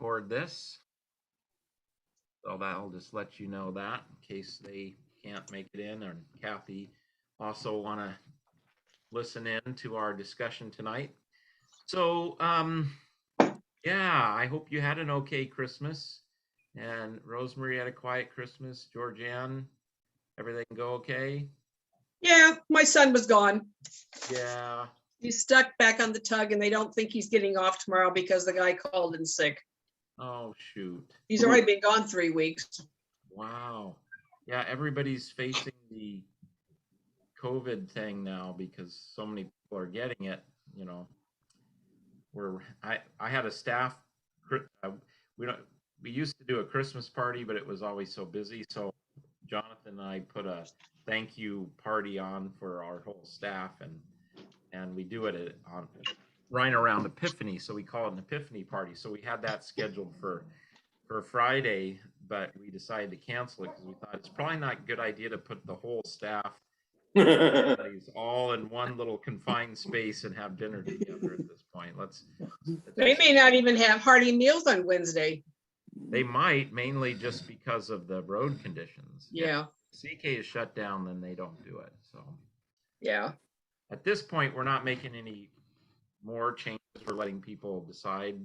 record this. So that'll just let you know that in case they can't make it in, and Kathy also want to listen in to our discussion tonight. So, yeah, I hope you had an okay Christmas. And Rosemary had a quiet Christmas. Georgianne, everything go okay? Yeah, my son was gone. Yeah. He's stuck back on the tug, and they don't think he's getting off tomorrow because the guy called in sick. Oh, shoot. He's already been gone 3 weeks. Wow. Yeah, everybody's facing the COVID thing now because so many people are getting it. You know, I had a staff. We used to do a Christmas party, but it was always so busy. So Jonathan and I put a thank you party on for our whole staff, and we do it on right around Epiphany. So we call it an Epiphany party. So we had that scheduled for Friday, but we decided to cancel it because we thought it's probably not a good idea to put the whole staff all in one little confined space and have dinner together at this point. They may not even have hearty meals on Wednesday. They might, mainly just because of the road conditions. Yeah. If CK is shut down, then they don't do it. So yeah. At this point, we're not making any more changes. We're letting people decide,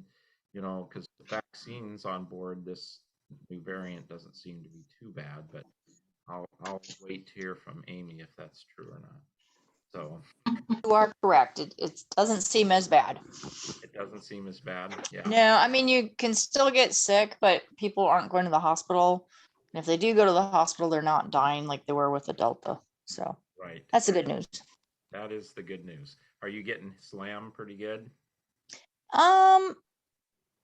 because the vaccine's on board. This new variant doesn't seem to be too bad, but I'll wait to hear from Amy if that's true or not. So you are correct. It doesn't seem as bad. It doesn't seem as bad. Yeah. No, I mean, you can still get sick, but people aren't going to the hospital. And if they do go to the hospital, they're not dying like they were with the Delta. So right. That's the good news. That is the good news. Are you getting slammed pretty good?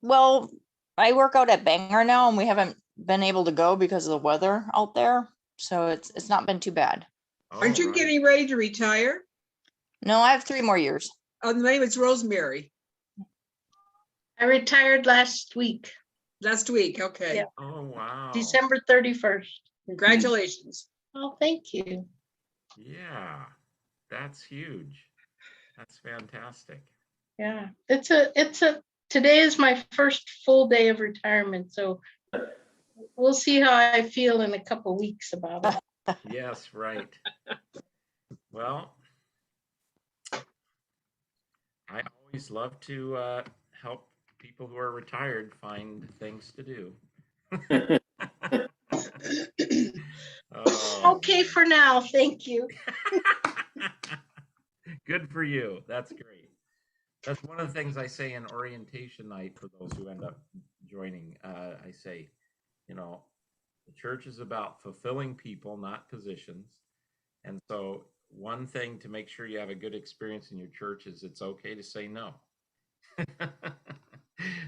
Well, I work out at Bangor now, and we haven't been able to go because of the weather out there. So it's not been too bad. Aren't you getting ready to retire? No, I have 3 more years. Oh, the name is Rosemary. I retired last week. Last week, okay. Yeah. Oh, wow. December 31st. Congratulations. Oh, thank you. Yeah, that's huge. That's fantastic. Yeah, today is my first full day of retirement, so we'll see how I feel in a couple weeks about it. Yes, right. Well, I always love to help people who are retired find things to do. Okay for now, thank you. Good for you. That's great. That's one of the things I say in orientation night for those who end up joining. I say, the church is about fulfilling people, not positions. And so one thing to make sure you have a good experience in your church is it's okay to say no.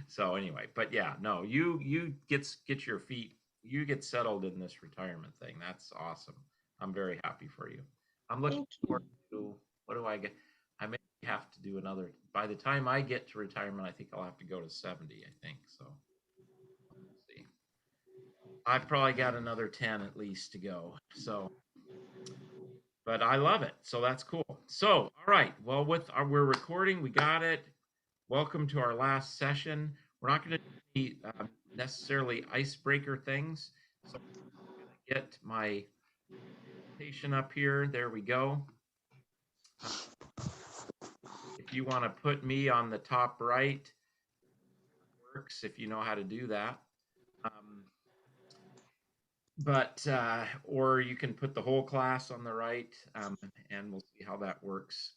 So anyway, but yeah, no, you get your feet, you get settled in this retirement thing. That's awesome. I'm very happy for you. I'm looking forward to, what do I get? I may have to do another, by the time I get to retirement, I think I'll have to go to 70, I think. So we'll see. I've probably got another 10 at least to go. So, but I love it. So that's cool. So, all right. Well, we're recording. We got it. Welcome to our last session. We're not going to be necessarily icebreaker things. So I'm going to get my presentation up here. There we go. If you want to put me on the top right, it works if you know how to do that. Or you can put the whole class on the right, and we'll see how that works.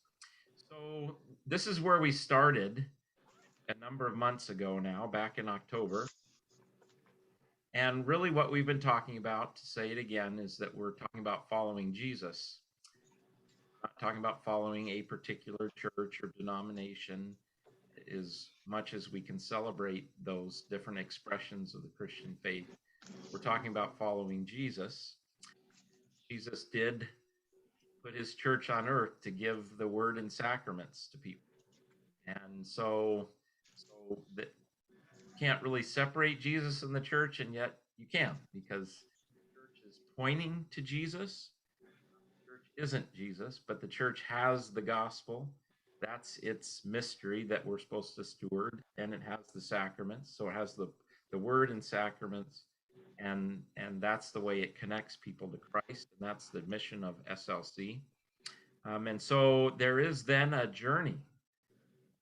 So this is where we started a number of months ago now, back in October. And really what we've been talking about, to say it again, is that we're talking about following Jesus. We're not talking about following a particular church or denomination, as much as we can celebrate those different expressions of the Christian faith. We're talking about following Jesus. Jesus did put his church on earth to give the word and sacraments to people. And so that you can't really separate Jesus and the church, and yet you can, because the church is pointing to Jesus. The church isn't Jesus, but the church has the gospel That's its mystery that we're supposed to steward, and it has the sacraments. So it has the word and sacraments, and that's the way it connects people to Christ, and that's the mission of SLC. And so there is then a journey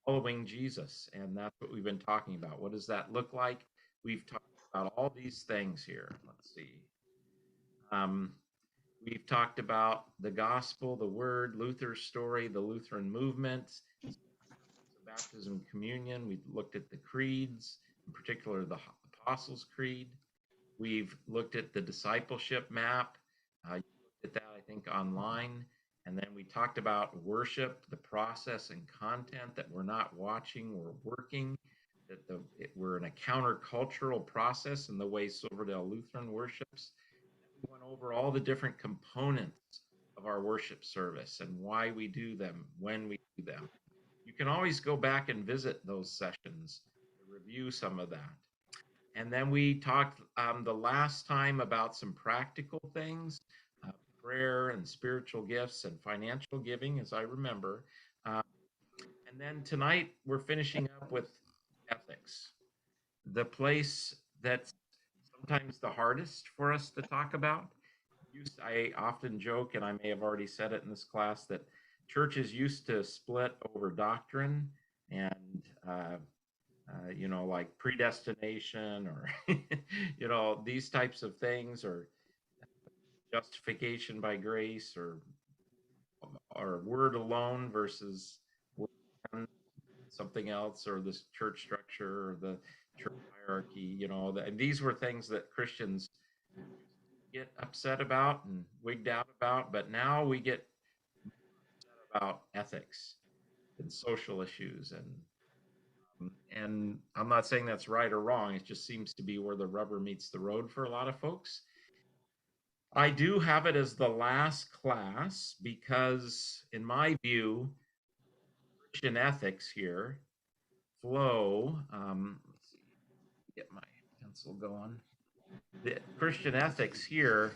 following Jesus, and that's what we've been talking about. What does that look like? We've talked about all these things here. Let's see. We've talked about the gospel, the word, Luther's story, the Lutheran movement, baptism, communion. We've looked at the creeds, in particular the Apostles' Creed. We've looked at the discipleship map. You looked at that, I think, online. And then we talked about worship, the process and content, that we're not watching, we're working, that we're in a countercultural process in the way Silverdale Lutheran worships. We went over all the different components of our worship service and why we do them, when we do them. You can always go back and visit those sessions to review some of that. And then we talked the last time about some practical things, prayer and spiritual gifts and financial giving, as I remember. And then tonight we're finishing up with ethics, the place that's sometimes the hardest for us to talk about. I often joke, and I may have already said it in this class, that churches used to split over doctrine and like predestination or these types of things, or justification by grace, or word alone versus something else, or this church structure or the church hierarchy. And these were things that Christians get upset about and wigged out about, but now we get upset about ethics and social issues, and I'm not saying that's right or wrong. It just seems to be where the rubber meets the road for a lot of folks. I do have it as the last class because, in my view, Christian ethics here flow. Let's see, get my pencil going. The Christian ethics here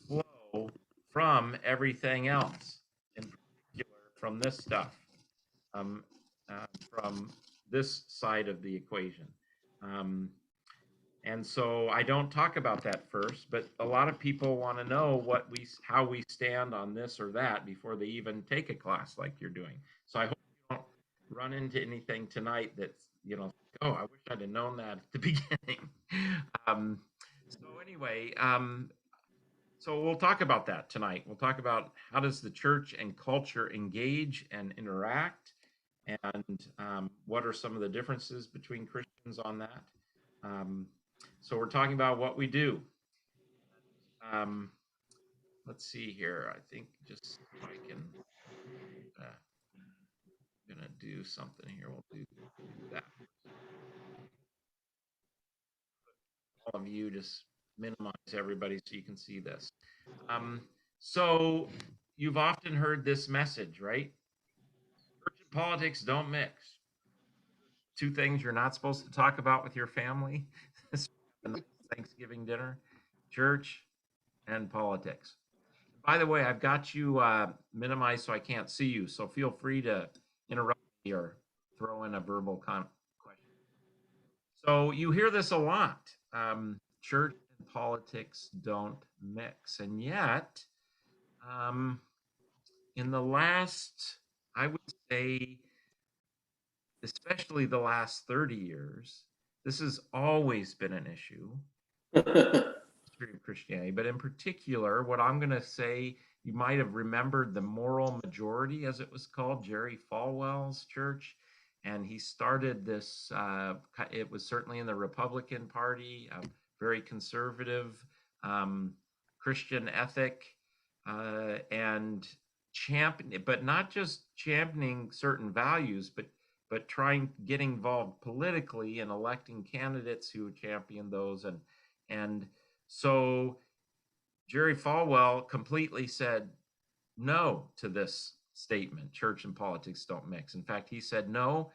flow from everything else, in particular from this stuff, from this side of the equation. And so I don't talk about that first, but a lot of people want to know how we stand on this or that before they even take a class like you're doing. So I hope you don't run into anything tonight that's, oh, I wish I'd have known that at the beginning. So we'll talk about that tonight. We'll talk about how does the church and culture engage and interact, and what are some of the differences between Christians on that. So we're talking about what we do. Let's see here. I think just if I can, I'm gonna do something here. We'll do that. All of you, just minimize everybody so you can see this. So you've often heard this message, right? Church and politics don't mix. Two things you're not supposed to talk about with your family. Thanksgiving dinner, church and politics. By the way, I've got you minimized so I can't see you, so feel free to interrupt me or throw in a verbal question. So you hear this a lot. Church and politics don't mix. And yet, in the last, I would say, especially the last 30 years, this has always been an issue. History of Christianity, but in particular, what I'm going to say, you might have remembered the Moral Majority, as it was called, Jerry Falwell's church, and he started this. It was certainly in the Republican Party, very conservative, Christian ethic, and but not just championing certain values, but getting involved politically and electing candidates who champion those, and so Jerry Falwell completely said no to this statement, church and politics don't mix. In fact, he said, no,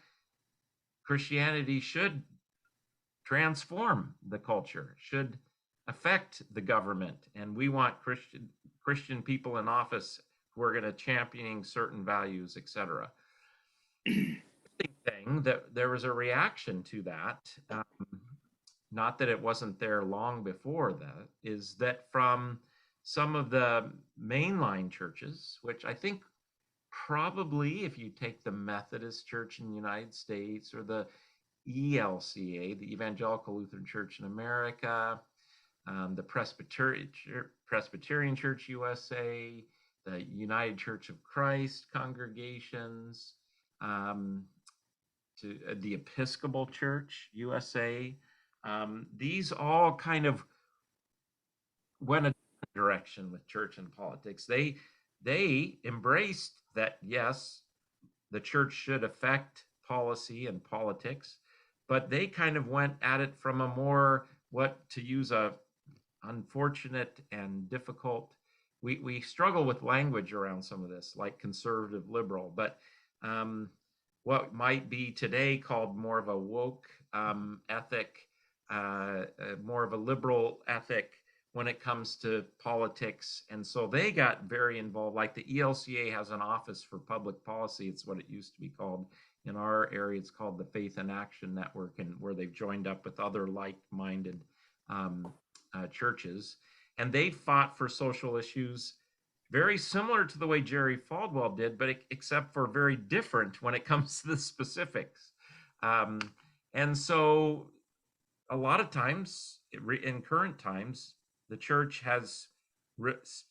Christianity should transform the culture, should affect the government, and we want Christian people in office who are going to championing certain values, etc. thing that there was a reaction to that, not that it wasn't there long before that, is that from some of the mainline churches, which I think probably if you take the Methodist Church in the United States or the ELCA, the Evangelical Lutheran Church in America, the Presbyterian Church USA, the United Church of Christ congregations, to the Episcopal Church USA. These all kind of went a different direction with church and politics. They embraced that, yes, the church should affect policy and politics, but they kind of went at it from a more, what to use a unfortunate and difficult, we struggle with language around some of this, like conservative liberal, but what might be today called more of a woke ethic, more of a liberal ethic when it comes to politics. And so they got very involved. Like the ELCA has an office for public policy. It's what it used to be called. In our area, it's called the Faith in Action Network, and where they've joined up with other like-minded churches. And they fought for social issues very similar to the way Jerry Falwell did, but except for very different when it comes to the specifics. And so a lot of times, in current times, the church has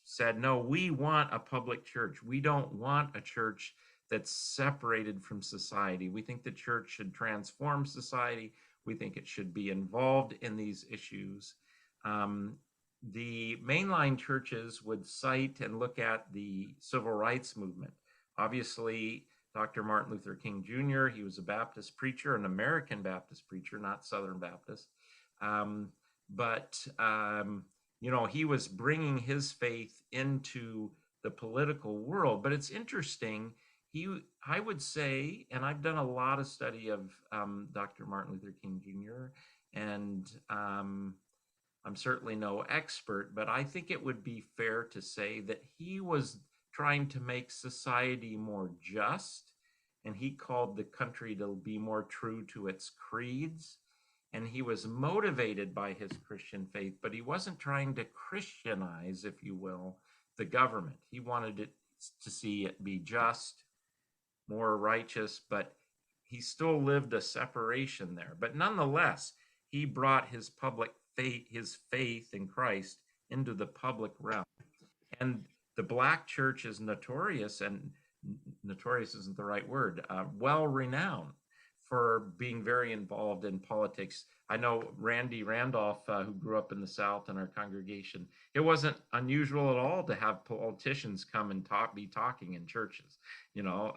said, no, we want a public church. We don't want a church that's separated from society. We think the church should transform society. We think it should be involved in these issues. The mainline churches would cite and look at the civil rights movement. Obviously, Dr. Martin Luther King Jr., he was a Baptist preacher, an American Baptist preacher, not Southern Baptist. You know, he was bringing his faith into the political world. But it's interesting, I would say, and I've done a lot of study of Dr. Martin Luther King Jr., and I'm certainly no expert, but I think it would be fair to say that he was trying to make society more just, and he called the country to be more true to its creeds. And he was motivated by his Christian faith, but he wasn't trying to Christianize, if you will, the government. He wanted it to see it be just, more righteous, but he still lived a separation there. But nonetheless, he brought his public faith, his faith in Christ, into the public realm. And the Black church is notorious, and notorious isn't the right word, well renowned for being very involved in politics. I know Randy Randolph, who grew up in the South in our congregation, it wasn't unusual at all to have politicians come and be talking in churches. You know,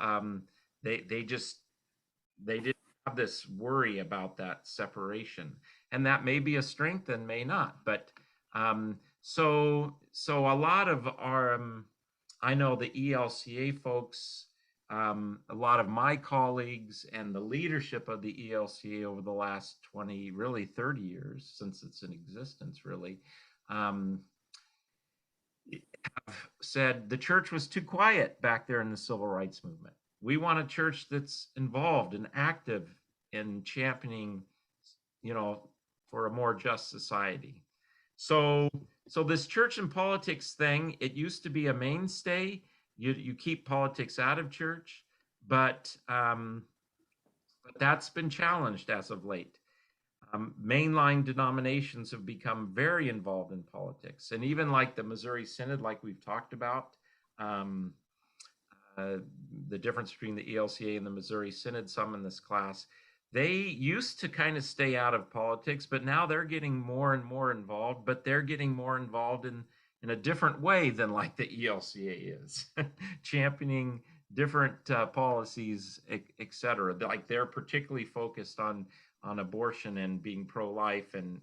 they didn't have this worry about that separation, and that may be a strength and may not. But so a lot of our, I know the ELCA folks, a lot of my colleagues and the leadership of the ELCA over the last 20, really 30 years since it's in existence, really, have said the church was too quiet back there in the civil rights movement. We want a church that's involved and active in championing, you know, for a more just society. So this church and politics thing, it used to be a mainstay. You keep politics out of church, but that's been challenged as of late. Mainline denominations have become very involved in politics, and even like the Missouri Synod, like we've talked about, the difference between the ELCA and the Missouri Synod, some in this class, they used to kind of stay out of politics, but now they're getting more and more involved, but they're getting more involved in a different way than like the ELCA is, championing different policies, et cetera. Like they're particularly focused on abortion and being pro-life and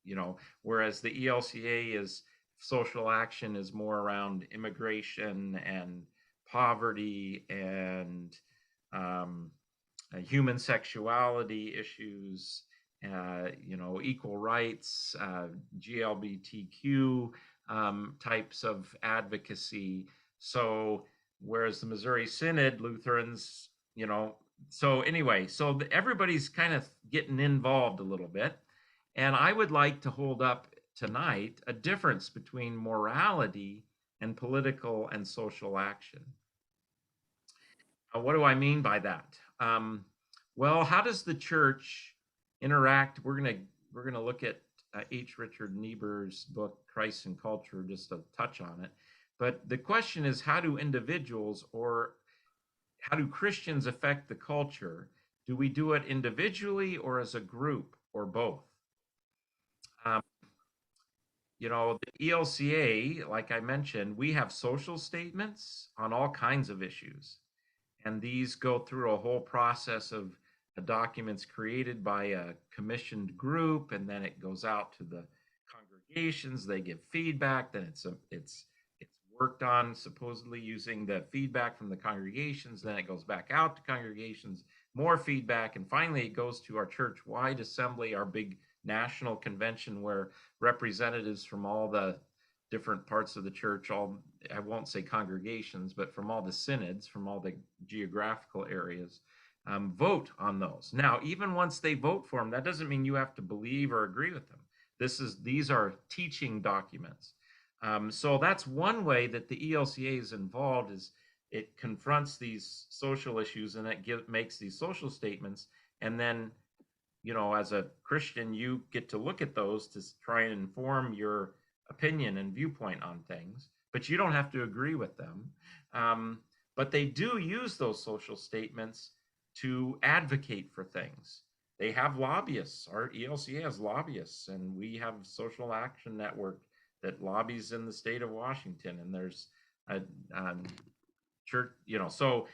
you know, whereas the ELCA is social action is more around immigration and poverty and human sexuality issues, you know, equal rights, GLBTQ types of advocacy. So whereas the Missouri Synod, Lutherans you know, so anyway, so everybody's kind of getting involved a little bit. And I would like to hold up tonight a difference between morality and political and social action. What do I mean by that? Well, how does the church interact? We're gonna look at H. Richard Niebuhr's book, Christ and Culture, just to touch on it. But the question is, how do individuals or how do Christians affect the culture? Do we do it individually or as a group or both? Um, you know, the ELCA, like I mentioned, we have social statements on all kinds of issues. And these go through a whole process of documents created by a commissioned group, and then it goes out to the congregations. They give feedback. Then it's worked on supposedly using the feedback from the congregations. Then it goes back out to congregations, more feedback, and finally it goes to our church-wide assembly, our big national convention, where representatives from all the different parts of the church, all, I won't say congregations, but from all the synods, from all the geographical areas, vote on those. Now, even once they vote for them, that doesn't mean you have to believe or agree with them. These are teaching documents. So that's one way that the ELCA is involved, is it confronts these social issues and it makes these social statements. And then, you know, as a Christian, you get to look at those to try and inform your opinion and viewpoint on things, but you don't have to agree with them. But they do use those social statements to advocate for things. They have lobbyists. Our ELCA has lobbyists, and we have Social Action Network that lobbies in the state of Washington, and there's a church, you know, so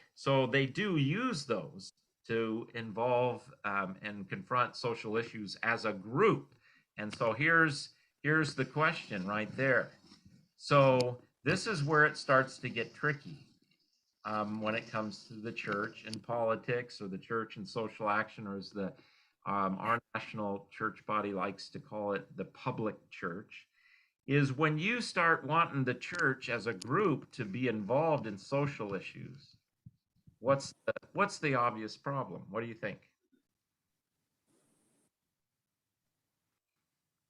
they do use those to involve and confront social issues as a group. And so here's the question right there. So this is where it starts to get tricky when it comes to the church and politics, or the church and social action, or as the our national church body likes to call it, the public church, is when you start wanting the church as a group to be involved in social issues. What's the obvious problem? What do you think?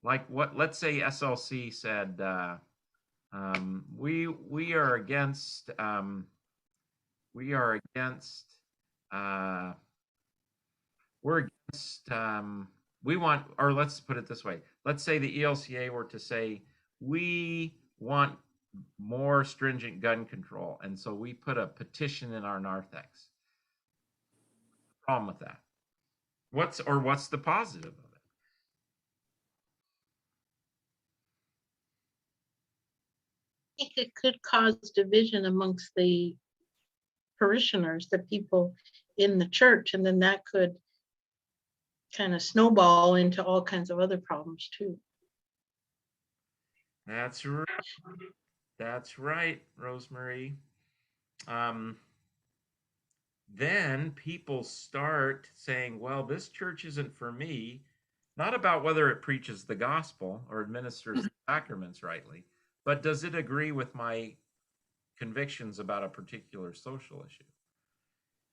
Like, what? Let's say SLC said, we are against we're against we want, or let's put it this way. Let's say the ELCA were to say, we want more stringent gun control, and so we put a petition in our narthex. Problem with that? What's the positive of it? I think it could cause division amongst the parishioners, the people in the church, and then that could kind of snowball into all kinds of other problems too. That's right. That's right, Rosemary. Then people start saying, well, this church isn't for me, not about whether it preaches the gospel or administers the sacraments rightly, but does it agree with my convictions about a particular social issue?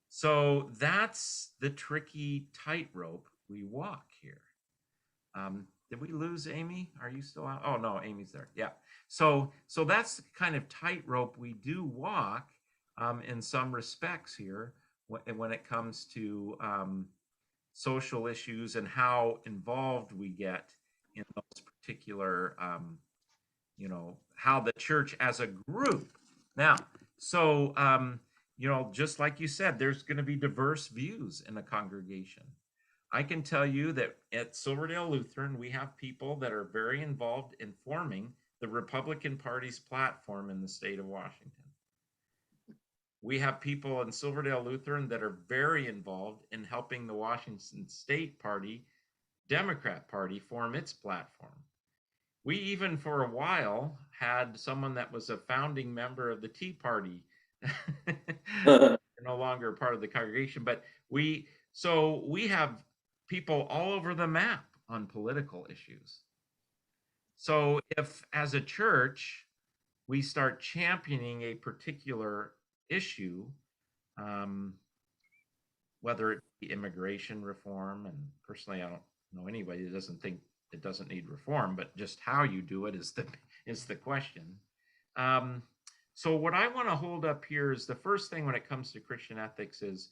So that's the tricky tightrope we walk here. Did we lose Amy? Are you still out? Oh no, Amy's there. Yeah. So that's the kind of tightrope we do walk in some respects here when it comes to social issues and how involved we get in those particular, you know, how the church as a group. Now, so you know, just like you said, there's going to be diverse views in a congregation. I can tell you that at Silverdale Lutheran, we have people that are very involved in forming the Republican Party's platform in the state of Washington. We have people in Silverdale Lutheran that are very involved in helping the Washington State Party, Democrat Party, form its platform. We even for a while had someone that was a founding member of the Tea Party. No longer part of the congregation, but we have people all over the map on political issues. So if as a church we start championing a particular issue, whether it be immigration reform, and personally, I don't know anybody that doesn't think it doesn't need reform, but just how you do it is the question. Um, so what I want to hold up here is the first thing when it comes to Christian ethics is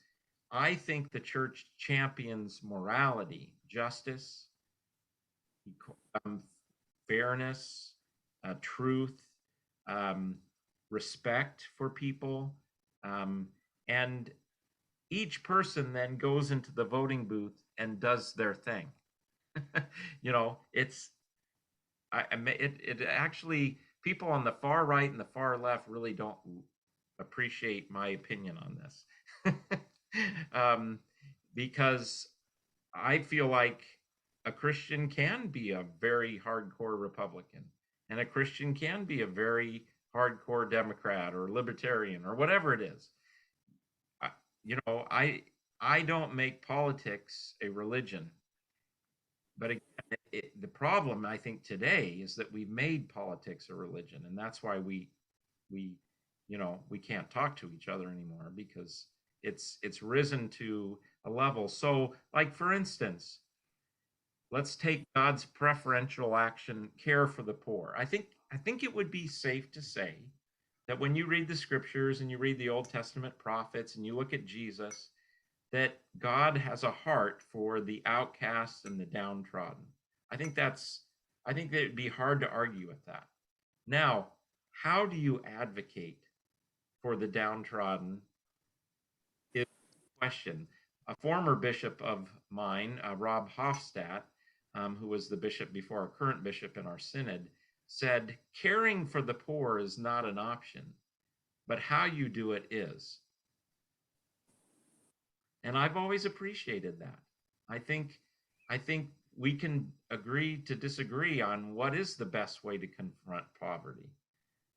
I think the church champions morality, justice, fairness, truth, um, respect for people, and each person then goes into the voting booth and does their thing. You know, it actually, people on the far right and the far left really don't appreciate my opinion on this. Because I feel like a Christian can be a very hardcore Republican, and a Christian can be a very hardcore Democrat or libertarian or whatever it is. I, you know, I don't make politics a religion, but again, the problem I think today is that we've made politics a religion, and that's why we we can't talk to each other anymore, because it's risen to a level. So, like for instance, let's take God's preferential action, care for the poor. I think it would be safe to say that when you read the scriptures and you read the Old Testament prophets and you look at Jesus, that God has a heart for the outcasts and the downtrodden. I think that it'd be hard to argue with that. Now, how do you advocate for the downtrodden is the question. A former bishop of mine, Rob Hofstadt, who was the bishop before our current bishop in our synod, said, caring for the poor is not an option, but how you do it is. And I've always appreciated that. I think we can agree to disagree on what is the best way to confront poverty.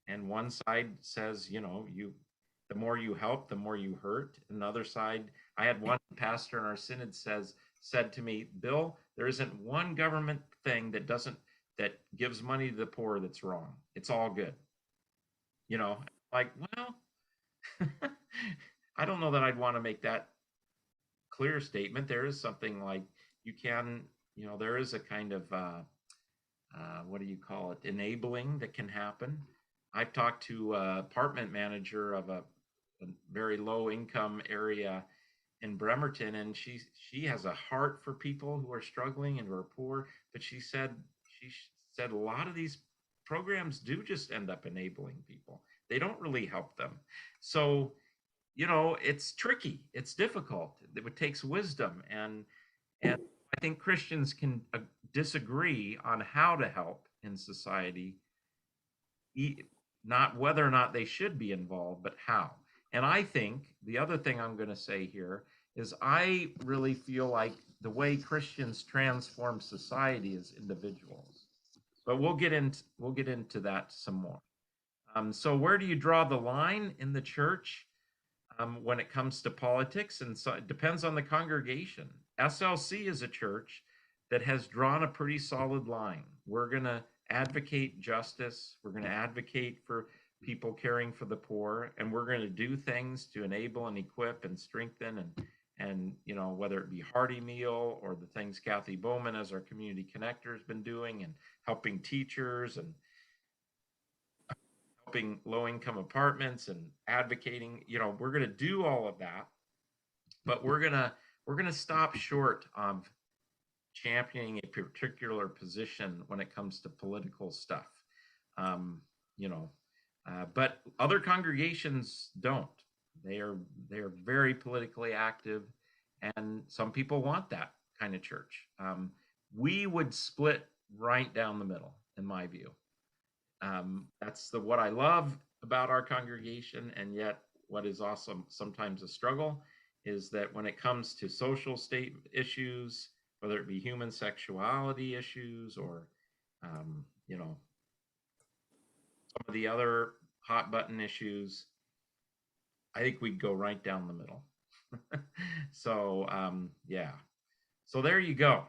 And one side says, the more you help, the more you hurt. Another side, I had one pastor in our synod said to me, Bill, there isn't one government thing that gives money to the poor that's wrong. It's all good. Like, well, I don't know that I'd want to make that clear statement. There is something like there is a kind of what do you call it, enabling that can happen. I've talked to an apartment manager of a very low income area in Bremerton, and she has a heart for people who are struggling and who are poor. But she said a lot of these programs do just end up enabling people. They don't really help them. So, it's tricky. It's difficult. It takes wisdom, and I think Christians can disagree on how to help in society, not whether or not they should be involved, but how. And I think the other thing I'm going to say here is I really feel like the way Christians transform society is individuals. But we'll get into that some more. So where do you draw the line in the church when it comes to politics? And so it depends on the congregation. SLC is a church that has drawn a pretty solid line. We're going to advocate justice. We're going to advocate for people caring for the poor, and we're going to do things to enable and equip and strengthen and whether it be Hearty Meal or the things Kathy Bowman as our community connector has been doing, and helping teachers and helping low-income apartments and advocating. We're going to do all of that, but we're going to stop short of championing a particular position when it comes to political stuff. But other congregations don't. They are very politically active, and some people want that kind of church. We would split right down the middle, in my view. That's what I love about our congregation, and yet what is also sometimes a struggle is that when it comes to social state issues, whether it be human sexuality issues or some of the other hot button issues, I think we'd go right down the middle. So yeah, so there you go.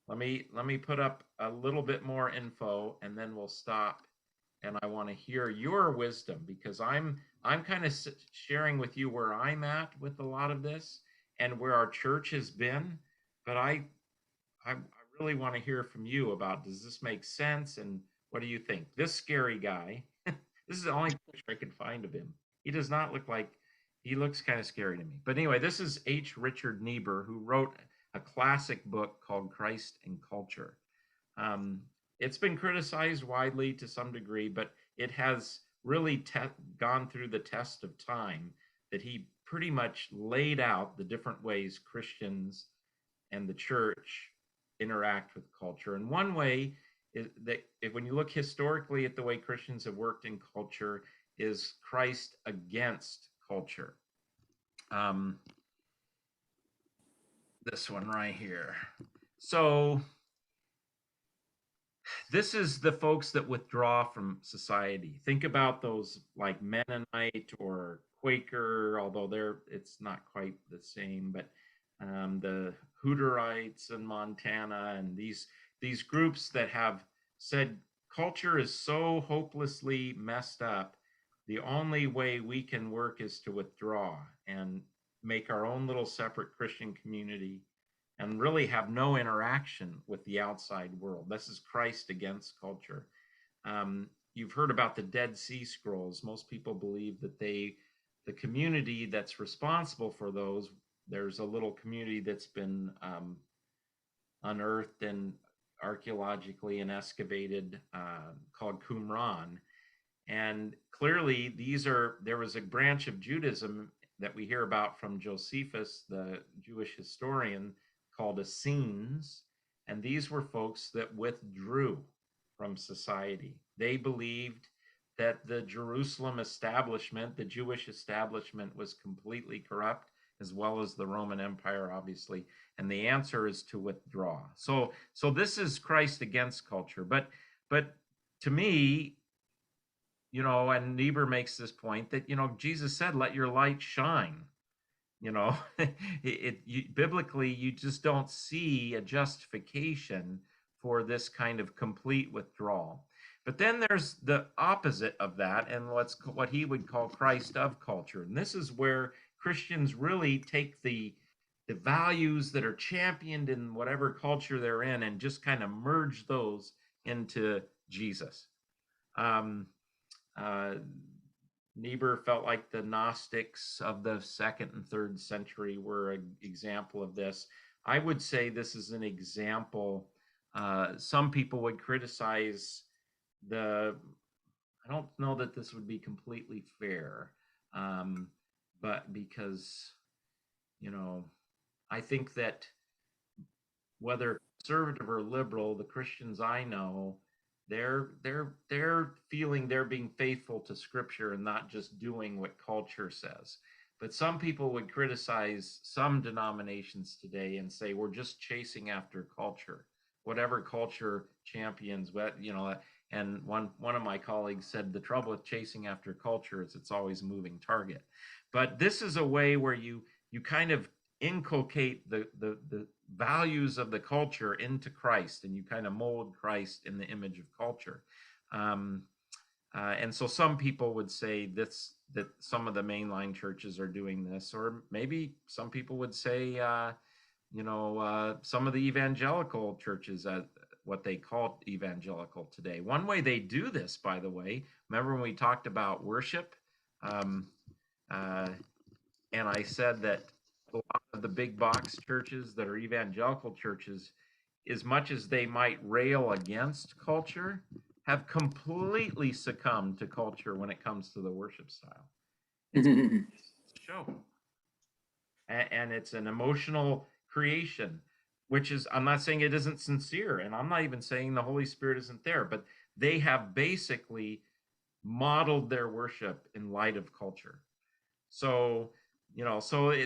Let me put up a little bit more info, and then we'll stop. And I want to hear your wisdom, because I'm I'm kind of sharing with you where I'm at with a lot of this and where our church has been. But I really want to hear from you about, does this make sense? And what do you think? This scary guy, this is the only picture I could find of him. He does not look like, he looks kind of scary to me. But anyway, this is H. Richard Niebuhr, who wrote a classic book called Christ and Culture. It's been criticized widely to some degree, but it has really gone through the test of time, that he pretty much laid out the different ways Christians and the church interact with culture. And one way is that when you look historically at the way Christians have worked in culture, is Christ against culture. This one right here. So this is the folks that withdraw from society. Think about those like Mennonite or Quaker, although it's not quite the same, but the Hutterites in Montana, and these groups that have said culture is so hopelessly messed up, the only way we can work is to withdraw and make our own little separate Christian community and really have no interaction with the outside world. This is Christ against culture. You've heard about the Dead Sea Scrolls. Most people believe that the community that's responsible for those, there's a little community that's been unearthed and archaeologically and excavated called Qumran. And clearly there was a branch of Judaism that we hear about from Josephus, the Jewish historian, called Essenes, and these were folks that withdrew from society. They believed that the Jerusalem establishment, the Jewish establishment, was completely corrupt, as well as the Roman Empire, obviously, and the answer is to withdraw. So this is Christ against culture, but to me, and Niebuhr makes this point that, Jesus said, let your light shine. Biblically, you just don't see a justification for this kind of complete withdrawal. But then there's the opposite of that, and what he would call Christ of culture. And this is where Christians really take the values that are championed in whatever culture they're in and just kind of merge those into Jesus. Niebuhr felt like the Gnostics of the 2nd and 3rd century were an example of this. I would say this is an example. Some people would criticize I don't know that this would be completely fair, but because, I think that whether conservative or liberal, the Christians I know, they're feeling they're being faithful to Scripture and not just doing what culture says. But some people would criticize some denominations today and say we're just chasing after culture, whatever culture champions. And one of my colleagues said the trouble with chasing after culture is it's always a moving target. But this is a way where you kind of inculcate the values of the culture into Christ, and you kind of mold Christ in the image of culture. And so some people would say that some of the mainline churches are doing this, or maybe some people would say, some of the evangelical churches, what they call evangelical today. One way they do this, by the way, remember when we talked about worship? And I said that a lot of the big box churches that are evangelical churches, as much as they might rail against culture, have completely succumbed to culture when it comes to the worship style. It's a show. And it's an emotional creation, which is, I'm not saying it isn't sincere, and I'm not even saying the Holy Spirit isn't there, but they have basically modeled their worship in light of culture. So,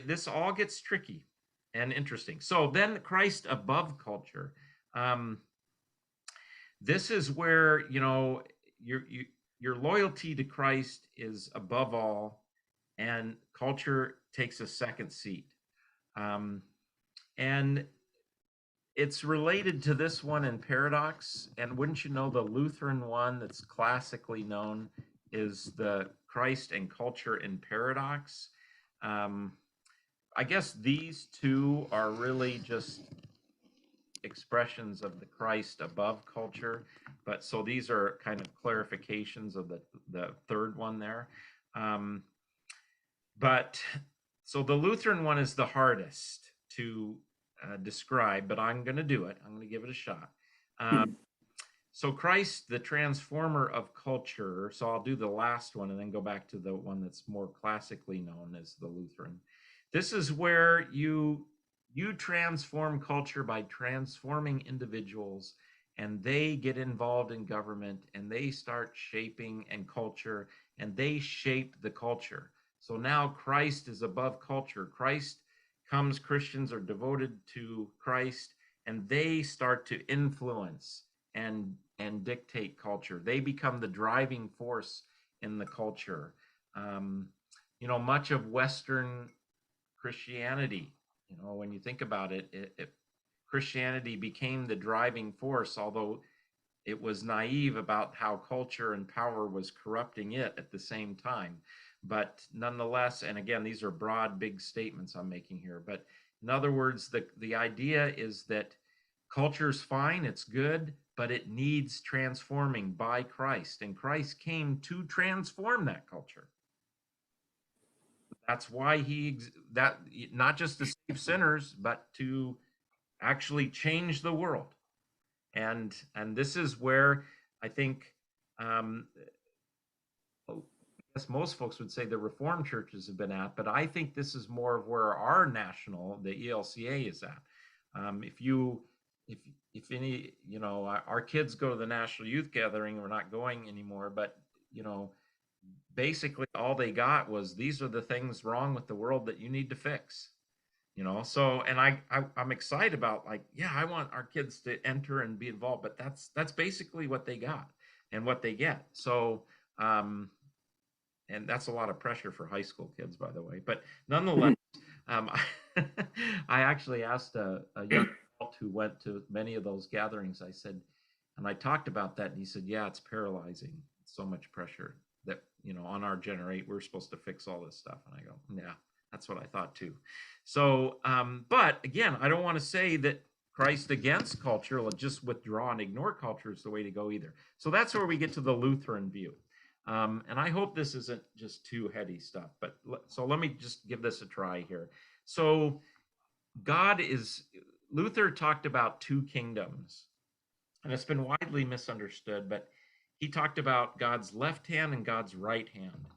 this all gets tricky and interesting. So then Christ above culture. This is where, your loyalty to Christ is above all, and culture takes a second seat. And it's related to this one in Paradox. And wouldn't you know, the Lutheran one that's classically known is the Christ and culture in paradox. I guess these two are really just expressions of the Christ above culture, but so these are kind of clarifications of the third one there. But so the Lutheran one is the hardest to describe, but I'm going to do it. I'm going to give it a shot. So Christ, the transformer of culture. So I'll do the last one and then go back to the one that's more classically known as the Lutheran. This is where you transform culture by transforming individuals, and they get involved in government and they start shaping and culture, and they shape the culture. So now Christ is above culture. Christ comes, Christians are devoted to Christ, and they start to influence and dictate culture. They become the driving force in the culture. Much of Western Christianity, when you think about it, Christianity became the driving force, although it was naive about how culture and power was corrupting it at the same time. But nonetheless, and again, these are broad, big statements I'm making here. But in other words, the idea is that culture's fine, it's good, but it needs transforming by Christ. And Christ came to transform that culture. That's why not just to save sinners, but to actually change the world. And this is where I think, I guess most folks would say the Reformed churches have been at, but I think this is more of where our national, the ELCA, is at. If any, our kids go to the National Youth Gathering, we're not going anymore, but basically all they got was, these are the things wrong with the world that you need to fix. So, and I'm excited about, like, yeah, I want our kids to enter and be involved, but that's basically what they got and what they get. So, and that's a lot of pressure for high school kids, by the way. But nonetheless, I actually asked a young adult who went to many of those gatherings. I said, and I talked about that, and he said, yeah, it's paralyzing. It's so much pressure that, on our generation, we're supposed to fix all this stuff. And I go, yeah, that's what I thought too. So, but again, I don't want to say that Christ against culture, will just withdraw and ignore culture, is the way to go either. So that's where we get to the Lutheran view. And I hope this isn't just too heady stuff, but so let me just give this a try here. So Luther talked about two kingdoms, and it's been widely misunderstood, but he talked about God's left hand and God's right hand.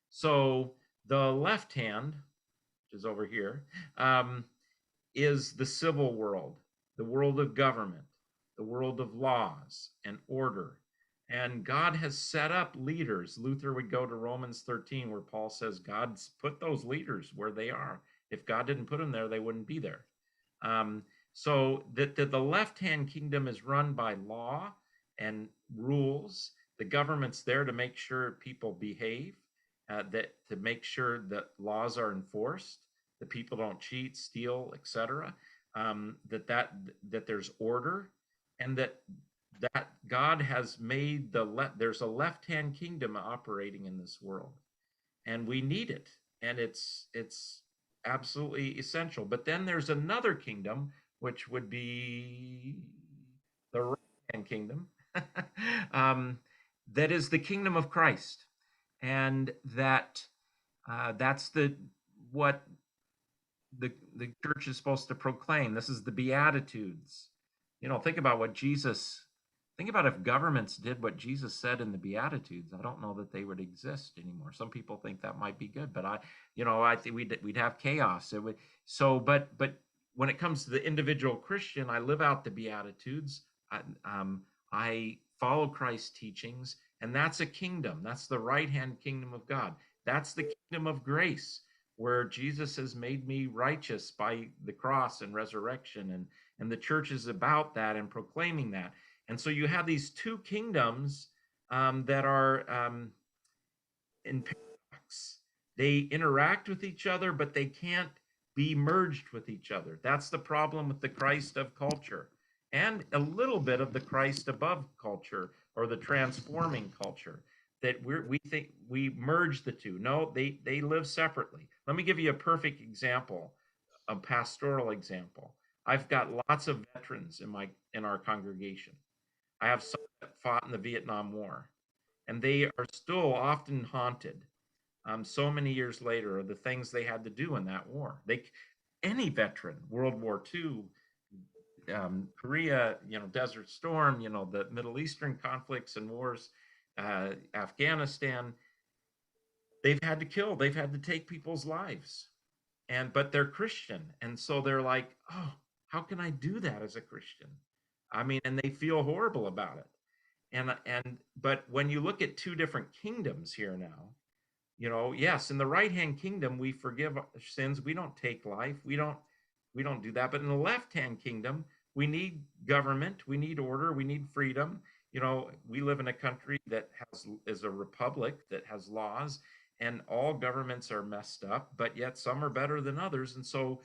So the left hand, which is over here, is the civil world, the world of government, the world of laws and order. And God has set up leaders. Luther would go to Romans 13, where Paul says God's put those leaders where they are. If God didn't put them there, they wouldn't be there. So that the left-hand kingdom is run by law and rules. The government's there to make sure people behave, to make sure that laws are enforced, that people don't cheat, steal, etc. That there's order, and that God has made there's a left-hand kingdom operating in this world, and we need it, and it's absolutely essential. But then there's another kingdom, which would be the right-hand kingdom, that is the kingdom of Christ, and that's what the church is supposed to proclaim. This is the Beatitudes. Think about if governments did what Jesus said in the Beatitudes. I don't know that they would exist anymore. Some people think that might be good, but I think we'd have chaos. It would. So, but when it comes to the individual Christian, I live out the Beatitudes. I follow Christ's teachings, and that's a kingdom. That's the right-hand kingdom of God. That's the kingdom of grace, where Jesus has made me righteous by the cross and resurrection, and the church is about that and proclaiming that. And so you have these two kingdoms that are in paradox. They interact with each other, but they can't be merged with each other. That's the problem with the Christ of culture, and a little bit of the Christ above culture, or the transforming culture. that we think we merge the two. No, they live separately. Let me give you a perfect example, a pastoral example. I've got lots of veterans in our congregation. I have some that fought in the Vietnam War, and they are still often haunted so many years later of the things they had to do in that war. Any veteran, World War II, Korea, Desert Storm, the Middle Eastern conflicts and wars, Afghanistan, they've had to kill, they've had to take people's lives. But they're Christian. And so they're like, oh, how can I do that as a Christian? I mean, and they feel horrible about it. But when you look at two different kingdoms here now, yes, in the right-hand kingdom, we forgive sins. We don't take life. We don't do that. But in the left-hand kingdom, we need government. We need order. We need freedom. We live in a country that is a republic that has laws, and all governments are messed up, but yet some are better than others. And so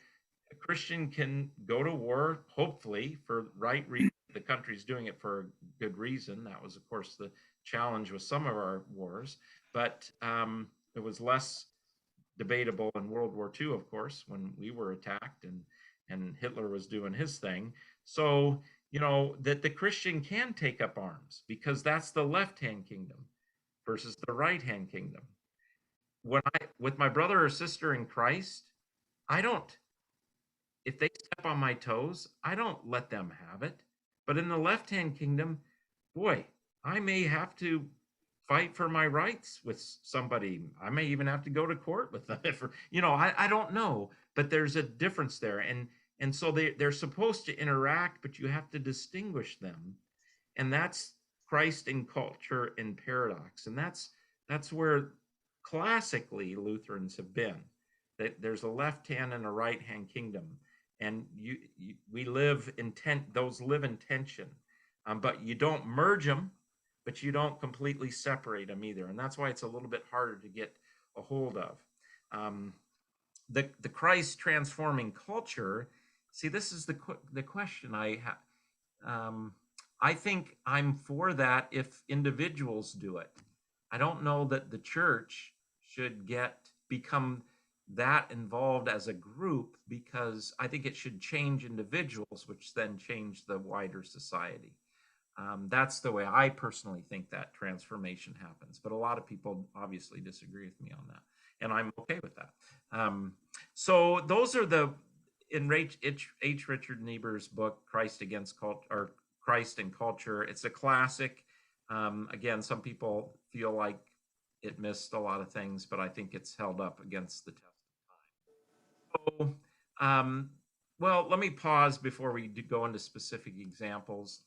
a Christian can go to war, hopefully, for right reason. The country's doing it for a good reason. That was, of course, the challenge with some of our wars. But it was less debatable in World War II, of course, when we were attacked and Hitler was doing his thing. So, that the Christian can take up arms, because that's the left-hand kingdom versus the right-hand kingdom. With my brother or sister in Christ, if they step on my toes, I don't let them have it. But in the left-hand kingdom, boy, I may have to fight for my rights with somebody. I may even have to go to court with them. I don't know, but there's a difference there. And so they're supposed to interact, but you have to distinguish them. And that's Christ in culture and paradox. And that's where classically Lutherans have been. That there's a left-hand and a right-hand kingdom. And those live in tension, but you don't merge them, but you don't completely separate them either. And that's why it's a little bit harder to get a hold of. The Christ transforming culture. See, this is the question I have. I think I'm for that if individuals do it. I don't know that the church should become that involved as a group, because I think it should change individuals, which then change the wider society. That's the way I personally think that transformation happens. But a lot of people obviously disagree with me on that, and I'm okay with that. So those are in H. Richard Niebuhr's book, Christ Against Culture, or Christ and Culture. It's a classic. Again, some people feel like it missed a lot of things, but I think it's held up against the test of time. So, well, let me pause before we go into specific examples.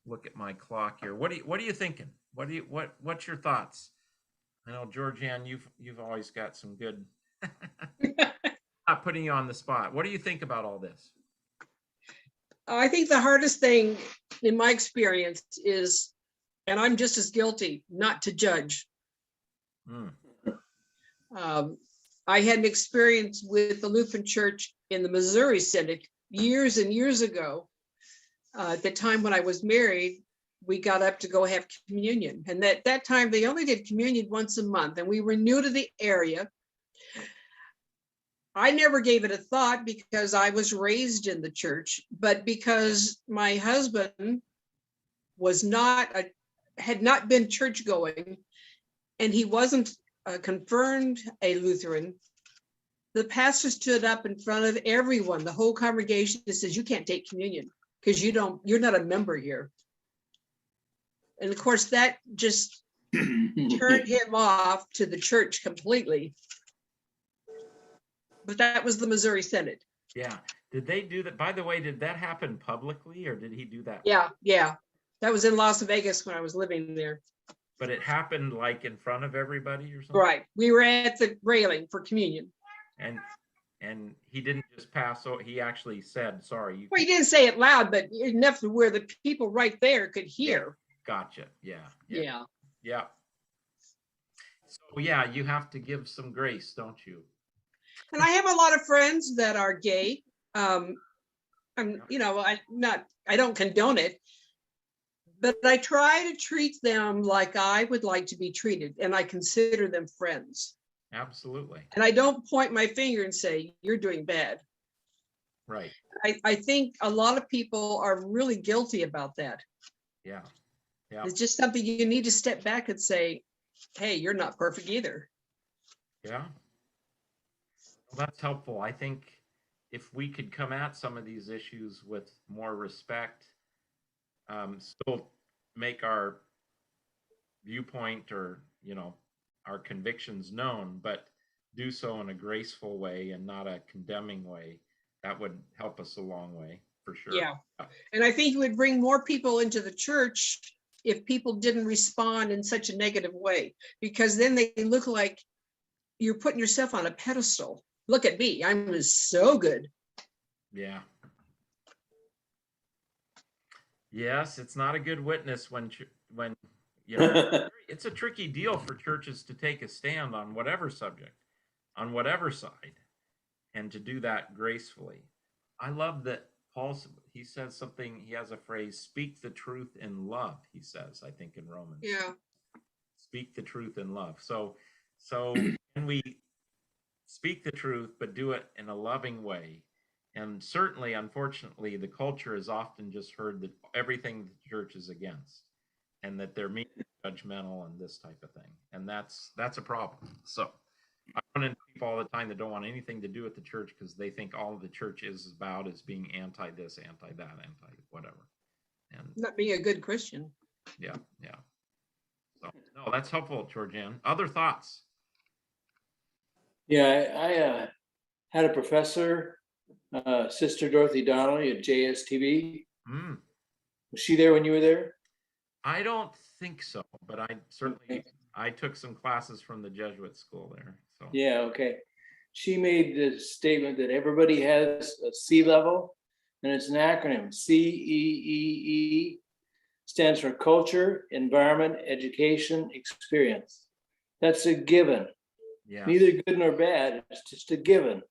Look at my clock here. What are you thinking? What's your thoughts? I know, Georgianne, you've always got some good. Not putting you on the spot. What do you think about all this? I think the hardest thing in my experience is, and I'm just as guilty, not to judge. I had an experience with the Lutheran Church in the Missouri Synod years and years ago. At the time when I was married, we got up to go have communion. And at that time, they only did communion once a month, and we were new to the area. I never gave it a thought because I was raised in the church, but because my husband had not been church going, and he wasn't confirmed a Lutheran, the pastor stood up in front of everyone, the whole congregation, and says, "You can't take communion because you're not a member here." And of course, that just turned him off to the church completely. But that was the Missouri Synod. Yeah. Did they do that? By the way, did that happen publicly, or did he do that? Yeah. That was in Las Vegas when I was living there. But it happened like in front of everybody or something? Right. We were at the railing for communion. And he didn't just pass, so he actually said, sorry. Well, he didn't say it loud, but enough to where the people right there could hear. Gotcha. Yeah. Yeah. So yeah, you have to give some grace, don't you? And I have a lot of friends that are gay. I don't condone it, But I try to treat them like I would like to be treated, and I consider them friends. Absolutely. And I don't point my finger and say, you're doing bad. Right. I think a lot of people are really guilty about that. Yeah. Yeah. It's just something you need to step back and say, hey, you're not perfect either. Yeah. Well, that's helpful. I think if we could come at some of these issues with more respect, still make our viewpoint or, our convictions known, but do so in a graceful way and not a condemning way, that would help us a long way for sure. Yeah. And I think it would bring more people into the church if people didn't respond in such a negative way, because then they look like you're putting yourself on a pedestal. Look at me, I'm so good. Yeah. Yes, it's not a good witness when it's a tricky deal for churches to take a stand on whatever subject, on whatever side, and to do that gracefully. I love that he says something, he has a phrase, speak the truth in love, he says, I think in Romans. Yeah. Speak the truth in love. So when we speak the truth, but do it in a loving way. And certainly, unfortunately, the culture has often just heard that everything the church is against and that they're mean, judgmental, and this type of thing. And that's a problem. So I run into people all the time that don't want anything to do with the church because they think all the church is about is being anti this, anti that, anti whatever. And Not being a good Christian. yeah. So no, that's helpful, Georgianne. Other thoughts? Yeah, I had a professor, Sister Dorothy Donnelly at JSTV. Mm. Was she there when you were there? I don't think so, but I took some classes from the Jesuit school there. So Yeah, okay. She made the statement that everybody has a C level, and it's an acronym. CEEE stands for culture, environment, education, experience. That's a given. yeah, Neither good nor bad. It's just a given.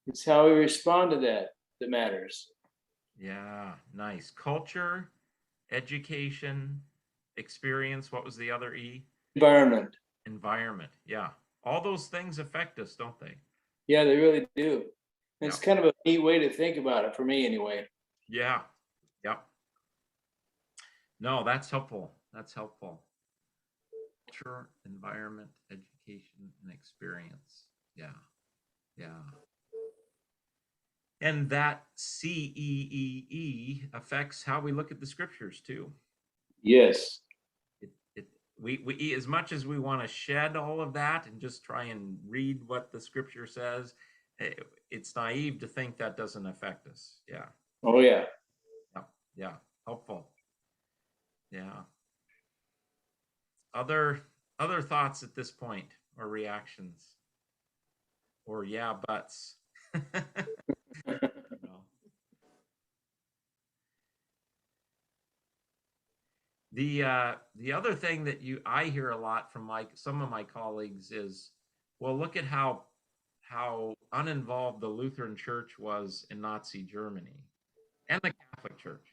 It's how we respond to that matters. yeah, nice. Culture, education, experience. What was the other E? Environment. Environment. Yeah, all those things affect us, don't they? Yeah, they really do. It's Yeah. kind of a neat way to think about it for me anyway. Yeah. Yep. No, that's helpful. That's helpful. Culture, environment, education, and experience. Yeah. Yeah. And that CEEE affects how we look at the scriptures too. Yes. We as much as we want to shed all of that and just try and read what the scripture says, it's naive to think that doesn't affect us. Yeah. Oh yeah. Yeah. Helpful. Yeah. Other thoughts at this point or reactions? Or yeah, buts. You know. The other thing that I hear a lot from some of my colleagues is, well, look at how uninvolved the Lutheran Church was in Nazi Germany, and the Catholic Church,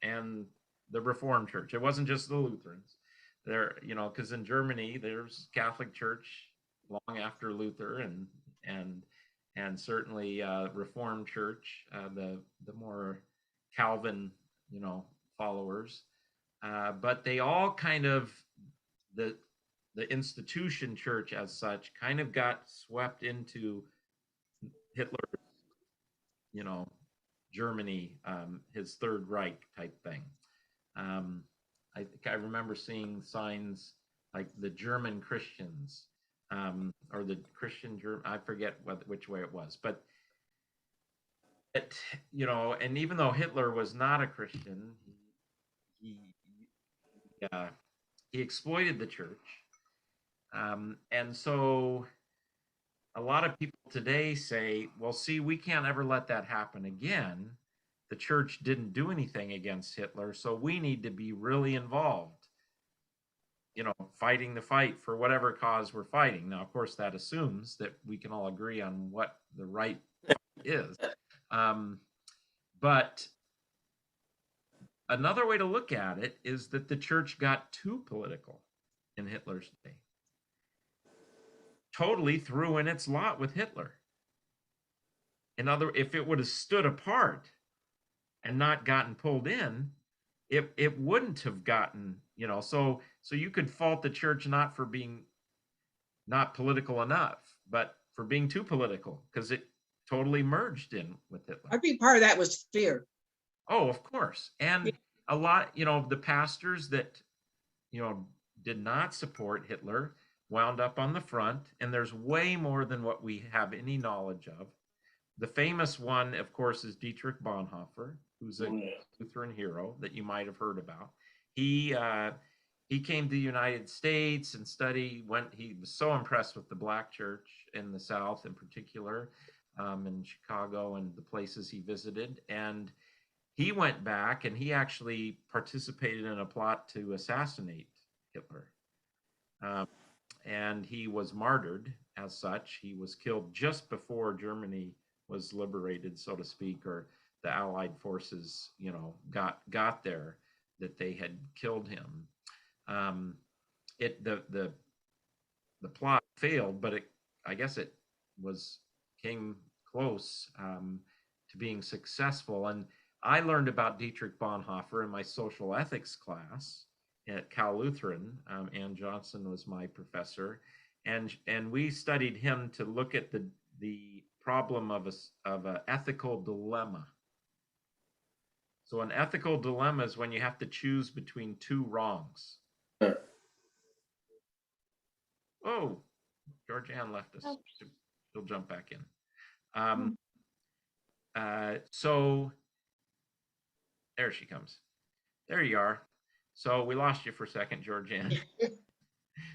and the Reformed Church. It wasn't just the Lutherans. There, because in Germany there's Catholic Church long after Luther, and certainly Reformed Church, the more Calvin, followers. But they all kind of, the institution church as such kind of got swept into Hitler's, Germany, his Third Reich type thing. I think I remember seeing signs like the German Christians, or the Christian German, I forget which way it was, but and even though Hitler was not a Christian, he exploited the church. And so a lot of people today say, well, see, we can't ever let that happen again. The church didn't do anything against Hitler, so we need to be really involved, fighting the fight for whatever cause we're fighting. Now, of course, that assumes that we can all agree on what the right is. But another way to look at it is that the church got too political in Hitler's day. Totally threw in its lot with Hitler. If it would have stood apart and not gotten pulled in, it wouldn't have gotten, so you could fault the church not for being not political enough, but for being too political, because it totally merged in with Hitler. I think part of that was fear. Oh, of course. And a lot, the pastors that, did not support Hitler wound up on the front, and there's way more than what we have any knowledge of. The famous one, of course, is Dietrich Bonhoeffer, who's a Lutheran hero that you might have heard about. He came to the United States and he was so impressed with the Black church in the South in particular, in Chicago and the places he visited. And he went back and he actually participated in a plot to assassinate Hitler. And he was martyred as such. He was killed just before Germany was liberated, so to speak, or the Allied forces, got there, that they had killed him. The plot failed, but I guess it came close to being successful. And I learned about Dietrich Bonhoeffer in my social ethics class at Cal Lutheran. Ann Johnson was my professor, and we studied him to look at the problem of an ethical dilemma. So an ethical dilemma is when you have to choose between two wrongs. Oh, Georgianne left us. She'll jump back in. So there she comes. There you are. So we lost you for a second, Georgianne.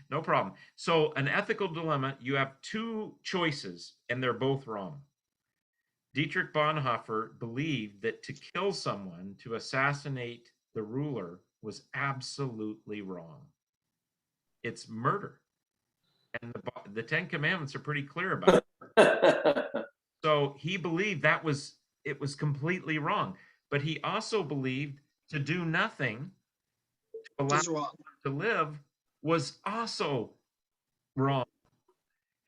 No problem. So an ethical dilemma, you have two choices and they're both wrong. Dietrich Bonhoeffer believed that to kill someone, to assassinate the ruler, was absolutely wrong. It's murder. And the Ten Commandments are pretty clear about it. So he believed it was completely wrong. But he also believed to do nothing, to allow him to live, was also wrong.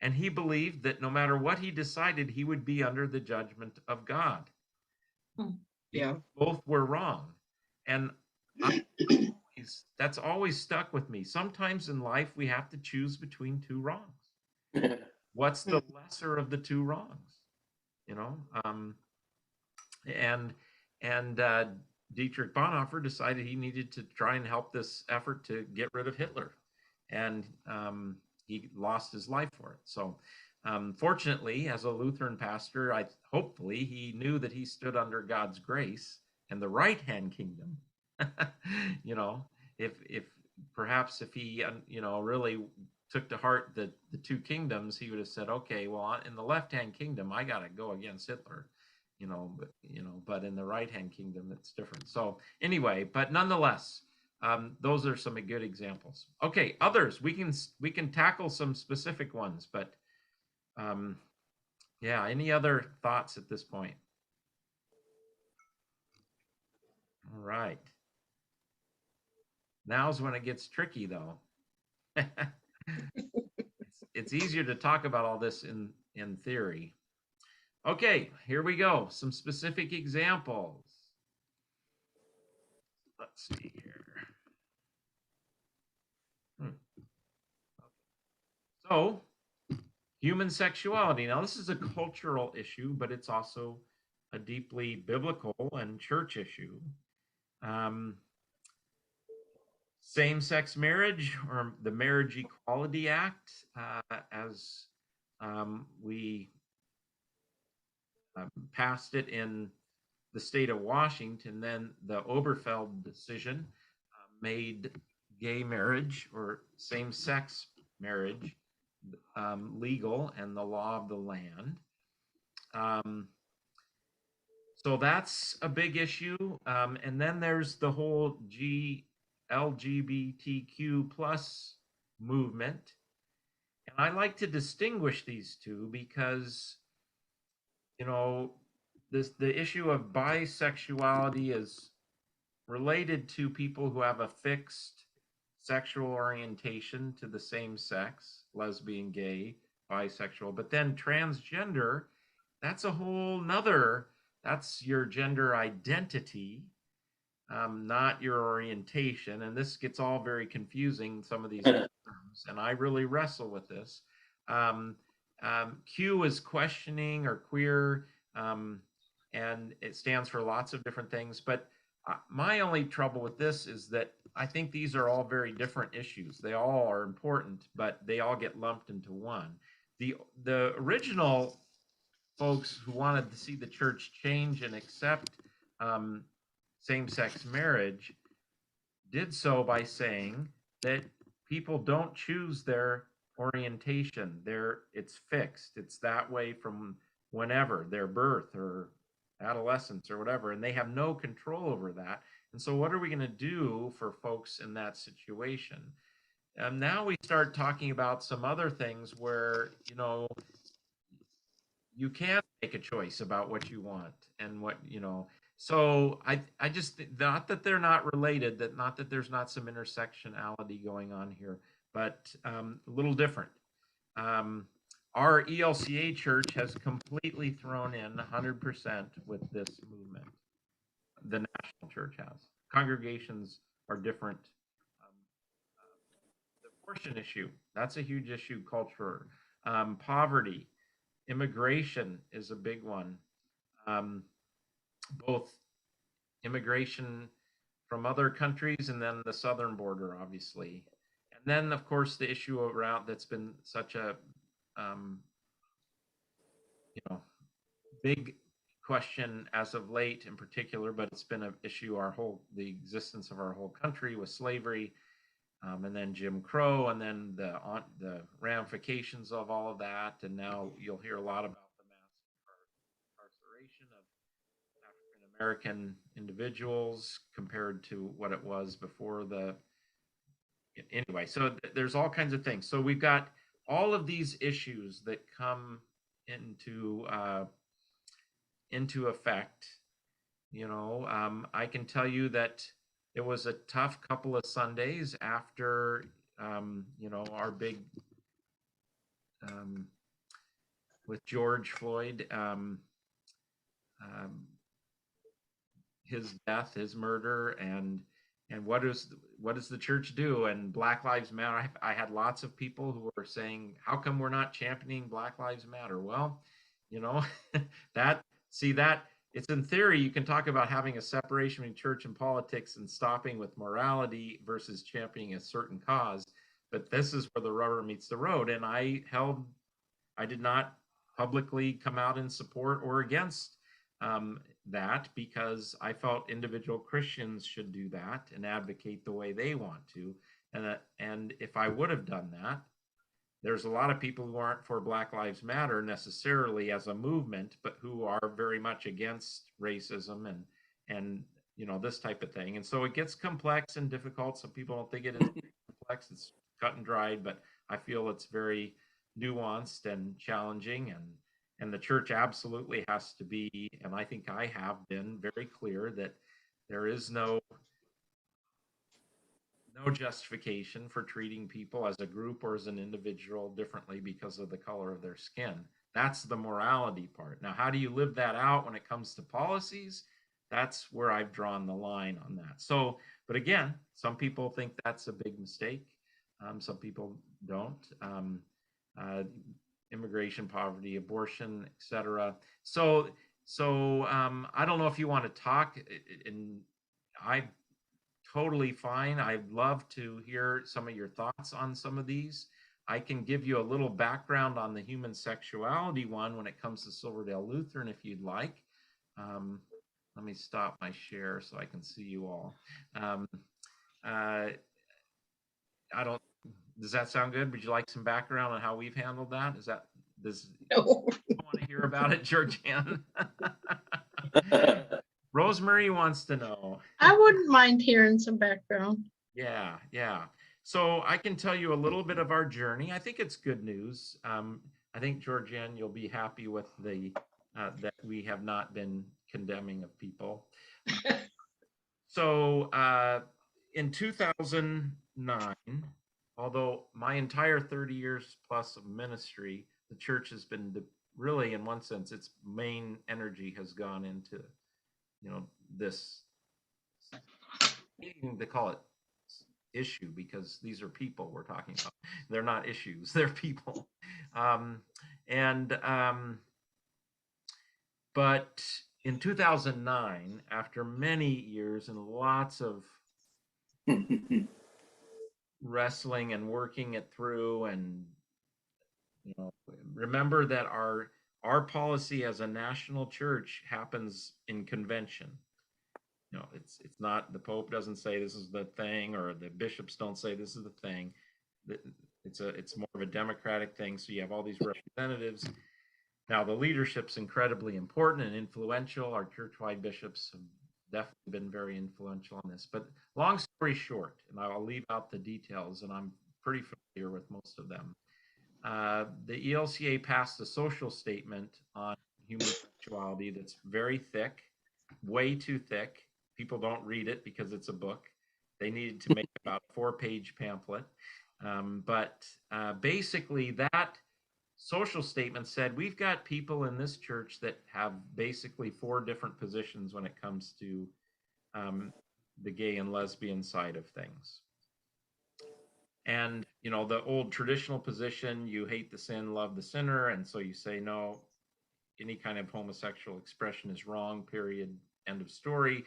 And he believed that no matter what he decided, he would be under the judgment of God. Yeah. Both were wrong. And that's always stuck with me. Sometimes in life, we have to choose between two wrongs. What's the lesser of the two wrongs? Dietrich Bonhoeffer decided he needed to try and help this effort to get rid of Hitler. And he lost his life for it. So fortunately, as a Lutheran pastor, hopefully he knew that he stood under God's grace and the right-hand kingdom. If perhaps if he really took to heart the two kingdoms, he would have said, okay, well, in the left-hand kingdom, I got to go against Hitler, but in the right-hand kingdom, it's different. So anyway, but nonetheless, those are some good examples. Okay, others, we can tackle some specific ones, but yeah, any other thoughts at this point? All right. Now's when it gets tricky, though. It's easier to talk about all this in theory. Okay, here we go. Some specific examples. Let's see here. So, human sexuality. Now, this is a cultural issue, but it's also a deeply biblical and church issue. Same-sex marriage, or the Marriage Equality Act, as we passed it in the state of Washington, then the Oberfeld decision made gay marriage or same-sex marriage legal and the law of the land. So that's a big issue. And then there's the whole LGBTQ plus movement. And I like to distinguish these two because, the issue of bisexuality is related to people who have a fixed sexual orientation to the same sex, lesbian, gay, bisexual, but then transgender, that's a whole nother, that's your gender identity, not your orientation. And this gets all very confusing, some of these terms, and I really wrestle with this. Q is questioning or queer, and it stands for lots of different things. But my only trouble with this is that I think these are all very different issues. They all are important, but they all get lumped into one. The original folks who wanted to see the church change and accept same-sex marriage did so by saying that people don't choose their orientation. It's fixed. It's that way from whenever, their birth or adolescence or whatever, and they have no control over that. And so what are we going to do for folks in that situation? Now we start talking about some other things where, you can make a choice about what you want and what, so I just, not that they're not related, that not that there's not some intersectionality going on here, but a little different. Our ELCA church has completely thrown in 100% with this movement. The national church has. Congregations are different. The abortion issue, that's a huge issue, culture. Poverty, immigration is a big one. Both immigration from other countries and then the southern border, obviously. And then, of course, the issue around that's been such a big question as of late in particular, but it's been an issue the existence of our whole country with slavery, and then Jim Crow, and then the ramifications of all of that. And now you'll hear a lot about the mass incarceration of African American individuals compared to what it was before anyway. So there's all kinds of things. So we've got all of these issues that come into effect. I can tell you that it was a tough couple of Sundays after, our big, with George Floyd, his death, his murder, and what does the church do? And Black Lives Matter. I had lots of people who were saying, how come we're not championing Black Lives Matter? Well, that it's in theory, you can talk about having a separation between church and politics and stopping with morality versus championing a certain cause. But this is where the rubber meets the road. And I did not publicly come out in support or against that, because I felt individual Christians should do that and advocate the way they want to. And if I would have done that, there's a lot of people who aren't for Black Lives Matter necessarily as a movement, but who are very much against racism and this type of thing. And so it gets complex and difficult. Some people don't think it is complex. It's cut and dried, but I feel it's very nuanced and challenging. And the church absolutely has to be, and I think I have been very clear that there is no justification for treating people as a group or as an individual differently because of the color of their skin. That's the morality part. Now, how do you live that out when it comes to policies? That's where I've drawn the line on that. So, but again, some people think that's a big mistake. Some people don't. Immigration, poverty, abortion, etc. So I don't know if you want to talk, and I totally fine. I'd love to hear some of your thoughts on some of these. I can give you a little background on the human sexuality one when it comes to Silverdale Lutheran, if you'd like. Let me stop my share so I can see you all. Does that sound good? Would you like some background on how we've handled that? No. You want to hear about it, Georgianne? Rosemary wants to know. I wouldn't mind hearing some background. Yeah. So I can tell you a little bit of our journey. I think it's good news. I think, Georgianne, you'll be happy with that we have not been condemning of people. So in 2009, although my entire 30 years plus of ministry, the church has been really, in one sense, its main energy has gone into, this, they call it issue because these are people we're talking about. They're not issues, they're people. And But in 2009, after many years and lots of wrestling and working it through, and remember that our policy as a national church happens in convention. It's not, the Pope doesn't say this is the thing, or the bishops don't say this is the thing. It's more of a democratic thing. So you have all these representatives. Now, the leadership's incredibly important and influential. Our church-wide bishops have definitely been very influential on this. But long story short, and I'll leave out the details, and I'm pretty familiar with most of them. The ELCA passed a social statement on human sexuality that's very thick, way too thick. People don't read it because it's a book. They needed to make about a 4-page pamphlet. But basically, that social statement said we've got people in this church that have basically 4 different positions when it comes to the gay and lesbian side of things. And the old traditional position, you hate the sin, love the sinner, and so you say no, any kind of homosexual expression is wrong, period, end of story.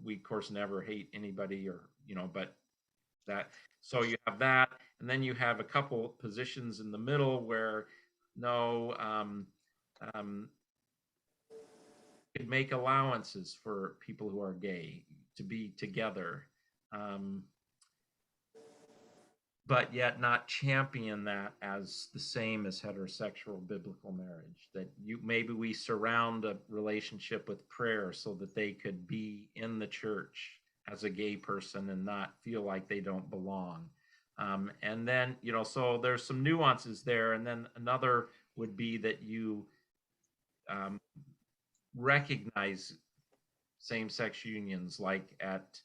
We of course never hate anybody, or but that, so you have that. And then you have a couple positions in the middle where no, could make allowances for people who are gay to be together, but yet not champion that as the same as heterosexual biblical marriage. That maybe we surround a relationship with prayer so that they could be in the church as a gay person and not feel like they don't belong. And then, so there's some nuances there. And then another would be that you recognize same-sex unions, like at,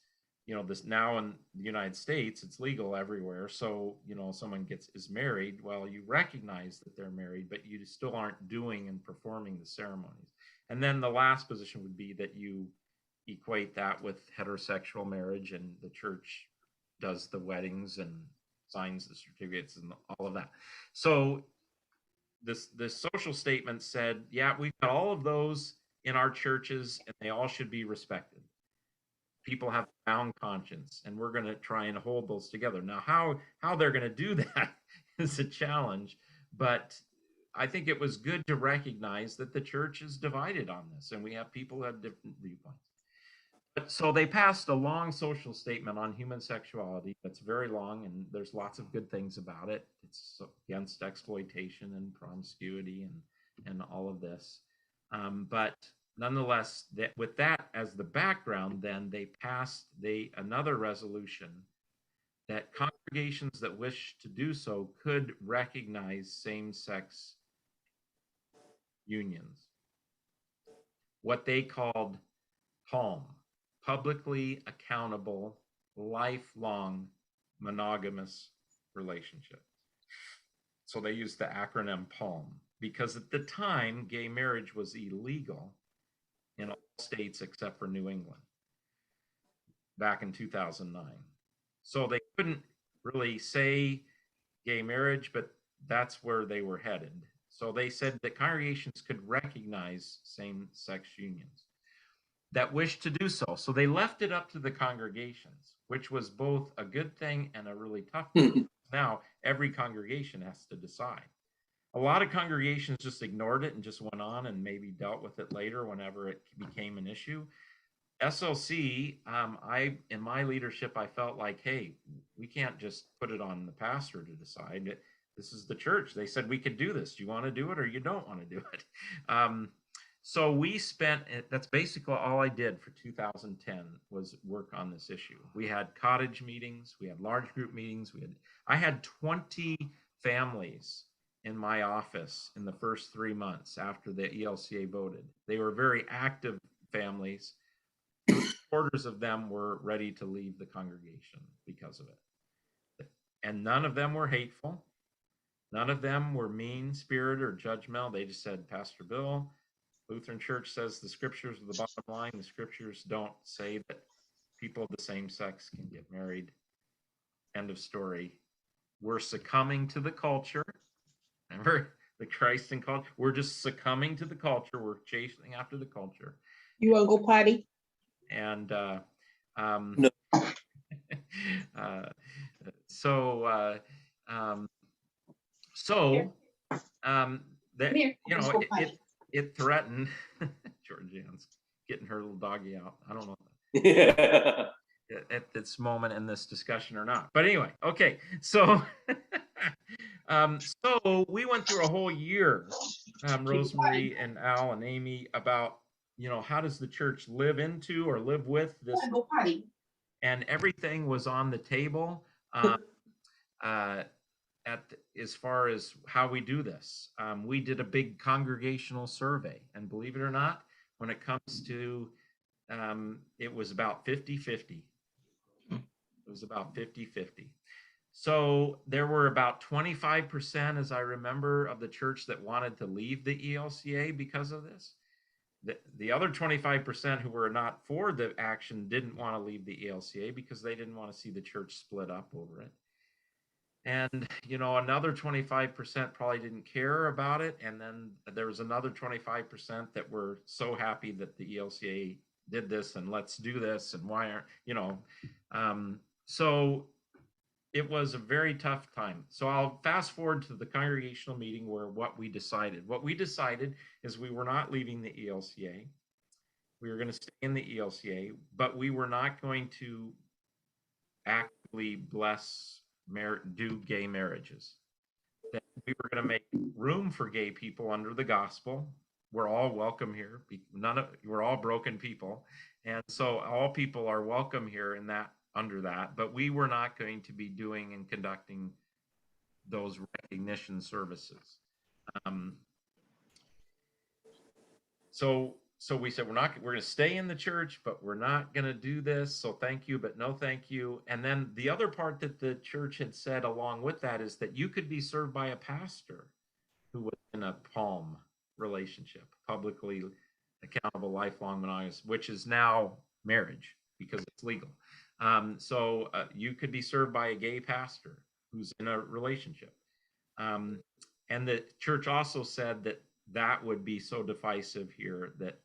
this now in the United States, it's legal everywhere. So, someone is married, well, you recognize that they're married, but you still aren't doing and performing the ceremonies. And then the last position would be that you equate that with heterosexual marriage, and the church does the weddings and signs the certificates and all of that. So this social statement said, yeah, we've got all of those in our churches, and they all should be respected. People have a sound conscience, and we're going to try and hold those together. Now, how they're going to do that is a challenge, but I think it was good to recognize that the church is divided on this, and we have people who have different viewpoints. So they passed a long social statement on human sexuality that's very long, and there's lots of good things about it. It's against exploitation and promiscuity and all of this. But nonetheless, with that as the background, then they passed another resolution that congregations that wish to do so could recognize same-sex unions, what they called PALM, publicly accountable, lifelong monogamous relationship. So they used the acronym PALM because at the time, gay marriage was illegal in all states except for New England back in 2009. So they couldn't really say gay marriage, but that's where they were headed. So they said that congregations could recognize same-sex unions that wish to do so. So they left it up to the congregations, which was both a good thing and a really tough thing. Now, every congregation has to decide. A lot of congregations just ignored it and just went on and maybe dealt with it later whenever it became an issue. SLC, in my leadership, I felt like, hey, we can't just put it on the pastor to decide. This is the church. They said we could do this. Do you want to do it or you don't want to do it? So we spent, that's basically all I did for 2010 was work on this issue. We had cottage meetings, we had large group meetings. I had 20 families in my office in the first 3 months after the ELCA voted. They were very active families. 3/4 of them were ready to leave the congregation because of it. And none of them were hateful. None of them were mean-spirited or judgmental. They just said, Pastor Bill, Lutheran Church says the scriptures are the bottom line. The scriptures don't say that people of the same sex can get married. End of story. We're succumbing to the culture. Remember the Christ and culture? We're just succumbing to the culture. We're chasing after the culture. You want to go potty? And No. so that, Here, you let's know, go potty. it threatened. Georgianne's getting her little doggy out. I don't know Yeah. at this moment in this discussion or not. But anyway, okay. So so we went through a whole year, Rosemary and Al and Amy, about, you know, how does the church live into or live with this? Go potty. And everything was on the table as far as how we do this. We did a big congregational survey, and believe it or not, when it comes to, it was about 50-50. It was about 50-50. So there were about 25%, as I remember, of the church that wanted to leave the ELCA because of this. The other 25% who were not for the action didn't want to leave the ELCA because they didn't want to see the church split up over it. And, you know, another 25% probably didn't care about it. And then there was another 25% that were so happy that the ELCA did this and let's do this and why aren't, you know. So it was a very tough time. So I'll fast forward to the congregational meeting where what we decided. What we decided is we were not leaving the ELCA. We were going to stay in the ELCA, but we were not going to actively do gay marriages. That we were going to make room for gay people under the gospel. We're all welcome here. We're all broken people. And so all people are welcome here in that, under that, but we were not going to be doing and conducting those recognition services. So we said, we're going to stay in the church, but we're not going to do this. So thank you, but no thank you. And then the other part that the church had said along with that is that you could be served by a pastor who was in a PALM relationship, publicly accountable, lifelong monogamous, which is now marriage because it's legal. So you could be served by a gay pastor who's in a relationship. And the church also said that that would be so divisive here that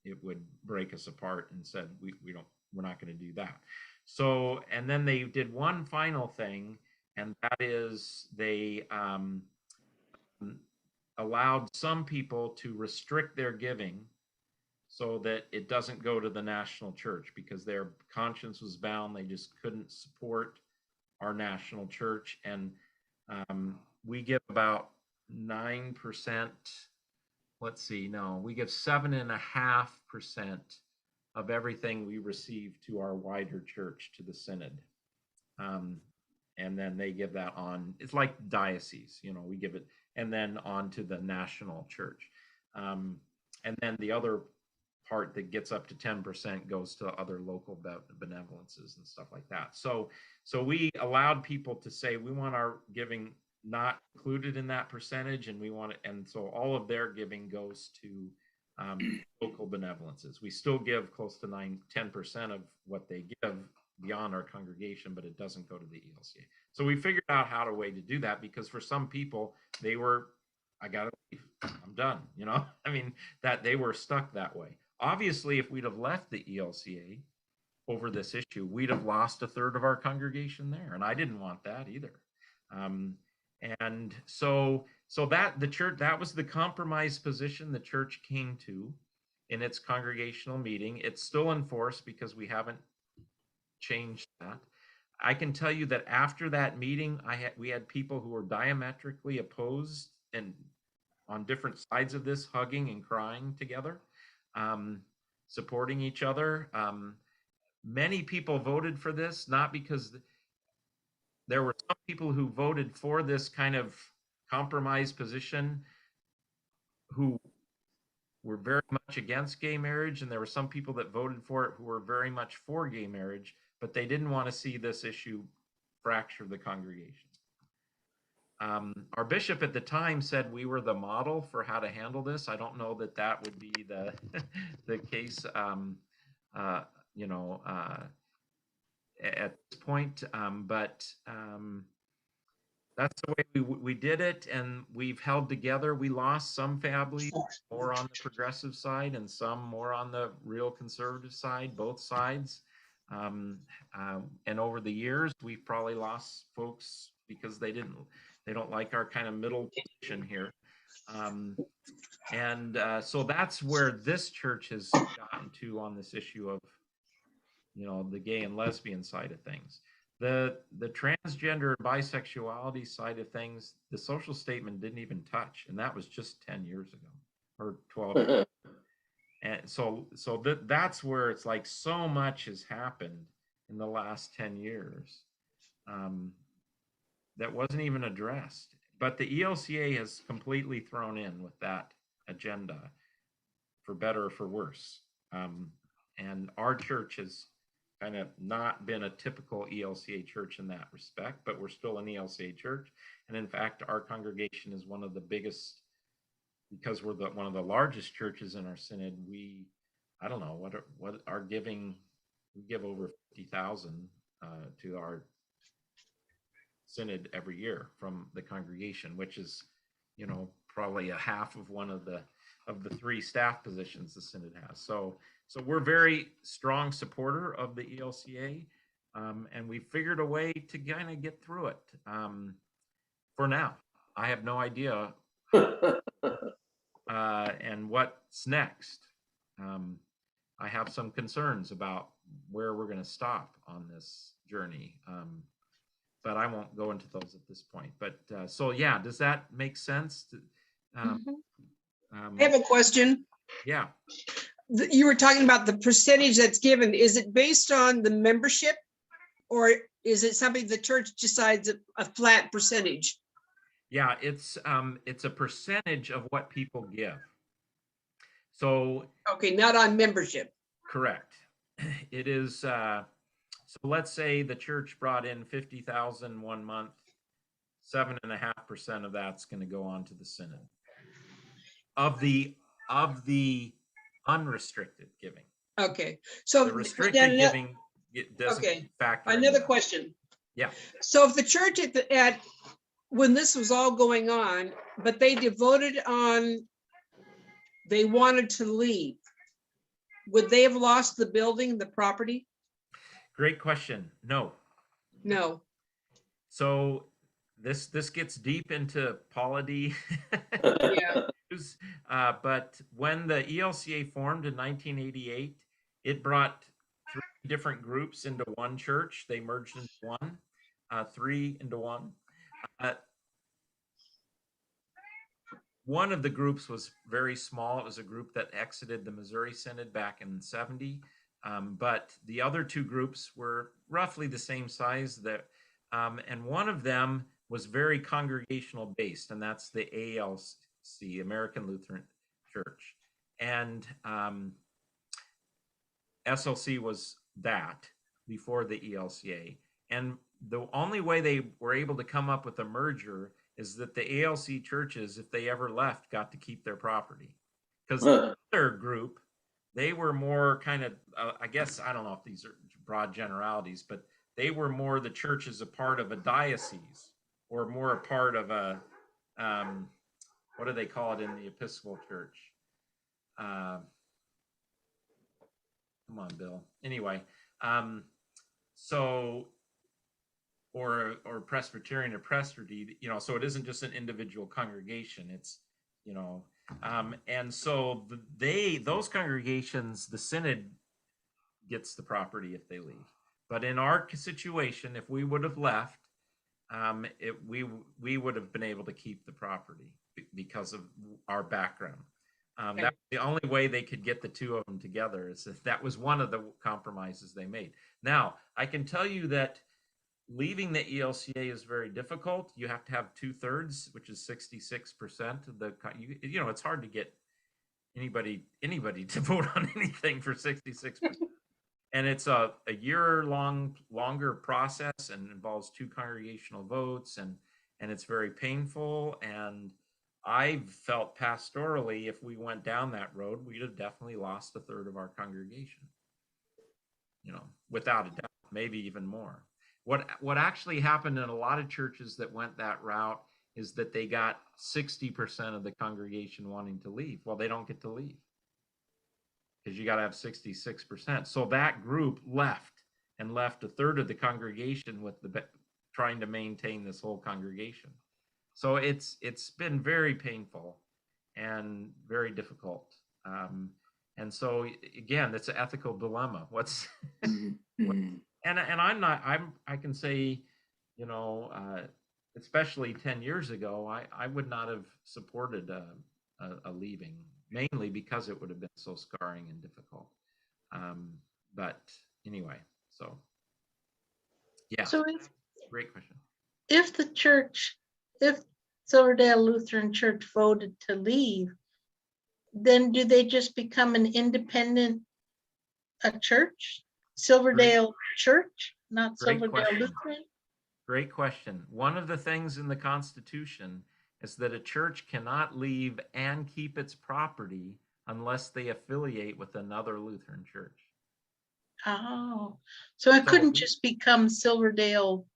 it would break us apart, and said we're not going to do that. So, and then they did one final thing, and that is they allowed some people to restrict their giving so that it doesn't go to the national church, because their conscience was bound. They just couldn't support our national church. And we give about 9%. Let's see, no, we give 7.5% of everything we receive to our wider church, to the synod. And then they give that on, it's like diocese, you know, we give it, and then on to the national church. And then the other part that gets up to 10% goes to other local benevolences and stuff like that. So we allowed people to say, we want our giving not included in that percentage, and we want it, and so all of their giving goes to local benevolences. We still give close to 10% of what they give beyond our congregation, but it doesn't go to the ELCA. So we figured out how to way to do that, because for some people, they were, I gotta leave, I'm done, you know. I mean, that they were stuck that way. Obviously, if we'd have left the ELCA over this issue, we'd have lost 1/3 of our congregation there, and I didn't want that either. And so that the church, that was the compromise position the church came to in its congregational meeting. It's still enforced because we haven't changed that. I can tell you that after that meeting, we had people who were diametrically opposed and on different sides of this, hugging and crying together, supporting each other. Many people voted for this, not because there were some people who voted for this kind of compromise position who were very much against gay marriage, and there were some people that voted for it who were very much for gay marriage, but they didn't want to see this issue fracture the congregation. Our bishop at the time said we were the model for how to handle this. I don't know that that would be the the case, you know, at this point, but that's the way we did it, and we've held together. We lost some families more on the progressive side and some more on the real conservative side, both sides. And over the years, we've probably lost folks because they don't like our kind of middle position here. So that's where this church has gotten to on this issue of, you know, the gay and lesbian side of things. The transgender and bisexuality side of things, the social statement didn't even touch, and that was just 10 years ago or 12 years ago. And so that's where it's like so much has happened in the last 10 years that wasn't even addressed. But the ELCA has completely thrown in with that agenda, for better or for worse. And our church has kind of not been a typical ELCA church in that respect, but we're still an ELCA church. And in fact, our congregation is one of the biggest, because we're one of the largest churches in our synod. I don't know what our giving, we give over 50,000 to our synod every year from the congregation, which is, you know, probably a half of one of the three staff positions the synod has. So we're very strong supporter of the ELCA, and we figured a way to kind of get through it. For now, I have no idea and what's next. I have some concerns about where we're going to stop on this journey, but I won't go into those at this point. But so yeah, does that make sense? I have a question. Yeah. You were talking about the percentage that's given. Is it based on the membership, or is it something the church decides a flat percentage? Yeah, it's a percentage of what people give. So okay, not on membership. Correct. It is. So let's say the church brought in 50,000 one month. 7.5% of that's going to go on to the synod. Of the unrestricted giving. Okay, so the restricted giving doesn't factor. Another question. Yeah. So if the church at when this was all going on, but they devoted on, they wanted to leave, would they have lost the building, the property? Great question. No. No. So this gets deep into polity. Yeah. But when the ELCA formed in 1988, it brought 3 different groups into one church. They merged into one, 3 into one. One of the groups was very small. It was a group that exited the Missouri Synod back in '70. But the other 2 groups were roughly the same size. And one of them was very congregational based, and that's the ALC, American Lutheran Church. And SLC was that before the ELCA. And the only way they were able to come up with a merger is that the ALC churches, if they ever left, got to keep their property. Because the other group, they were more kind of, I guess, I don't know if these are broad generalities, but they were more the church as a part of a diocese, or more a part of a, what do they call it in the Episcopal Church? Come on, Bill. Anyway, so, or Presbyterian or Presbytery, you know, so it isn't just an individual congregation. It's, you know, and so those congregations, the synod gets the property if they leave. But in our situation, if we would have left, we would have been able to keep the property because of our background. Okay. That's the only way they could get the 2 of them together. Is that was one of the compromises they made. Now, I can tell you that leaving the ELCA is very difficult. You have to have 2/3, which is 66% of the, you know, it's hard to get anybody to vote on anything for 66%. And it's a longer process and involves 2 congregational votes, and it's very painful. And I felt pastorally, if we went down that road, we'd have definitely lost a third of our congregation, without a doubt, maybe even more. What actually happened in a lot of churches that went that route is that they got 60% of the congregation wanting to leave. Well, they don't get to leave, because you got to have 66%. So that group left a third of the congregation with trying to maintain this whole congregation. So it's been very painful and very difficult. And so again, it's an ethical dilemma. And I can say, especially 10 years ago, I would not have supported a leaving, mainly because it would have been so scarring and difficult. But anyway, so yeah. So Great question. if Silverdale Lutheran Church voted to leave, then do they just become an independent church? Silverdale Church, not Silverdale Lutheran? Great question. One of the things in the Constitution is that a church cannot leave and keep its property unless they affiliate with another Lutheran church. Oh, so it couldn't just become Silverdale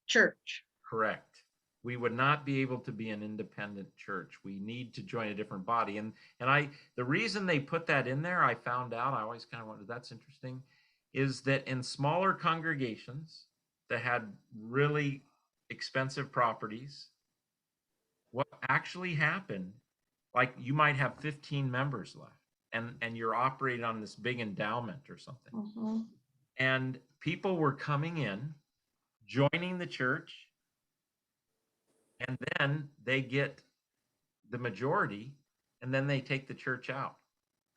Church. Correct. We would not be able to be an independent church. We need to join a different body. And the reason they put that in there, I found out, I always kind of wondered, that's interesting, is that in smaller congregations that had really expensive properties, what actually happened, like you might have 15 members left, and you're operating on this big endowment or something. Mm-hmm. And people were coming in, joining the church, and then they get the majority, and then they take the church out,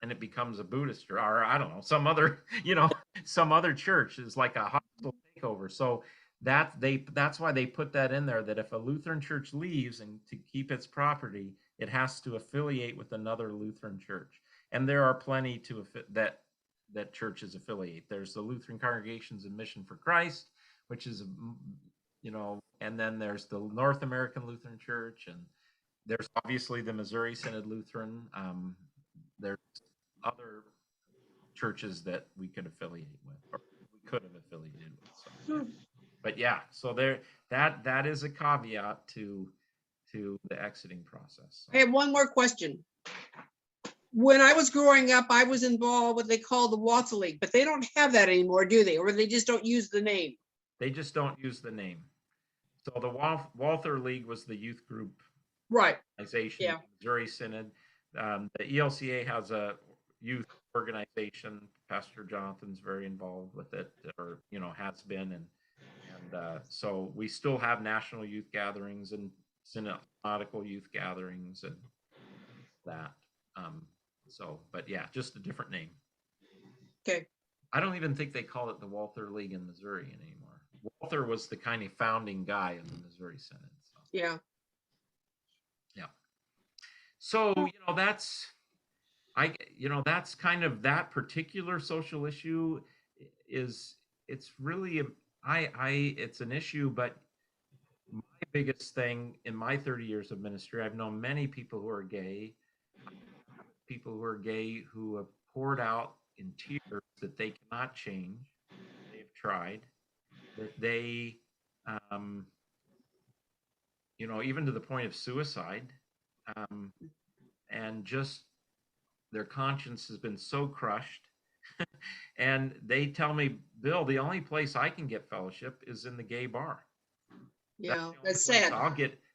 and it becomes a Buddhist, or I don't know, some other church is like a hostile takeover. So that's why they put that in there, that if a Lutheran church leaves and to keep its property, it has to affiliate with another Lutheran church. And there are plenty that churches affiliate. There's the Lutheran Congregations in Mission for Christ, which is and then there's the North American Lutheran Church, and there's obviously the Missouri Synod Lutheran. There's other churches that we could affiliate with, or we could have affiliated with. So, yeah. But yeah, so that is a caveat to the exiting process. So. I have one more question. When I was growing up, I was involved with what they call the Walther League, but they don't have that anymore, do they? Or they just don't use the name? They just don't use the name. So the Walther League was the youth group organization, Yeah. Missouri Synod. The ELCA has a youth organization. Pastor Jonathan's very involved with it, or has been, and so we still have national youth gatherings and synodical youth gatherings and that. But yeah, just a different name. Okay. I don't even think they call it the Walther League in Missouri anymore. Walther was the kind of founding guy of the Missouri Synod. So. Yeah. Yeah. So, that's kind of that particular social issue it's really, it's an issue, but my biggest thing in my 30 years of ministry, I've known many people who are gay who have poured out in tears that they cannot change. They've tried, that they, even to the point of suicide, and just their conscience has been so crushed. And they tell me, Bill, the only place I can get fellowship is in the gay bar. Yeah, that's sad.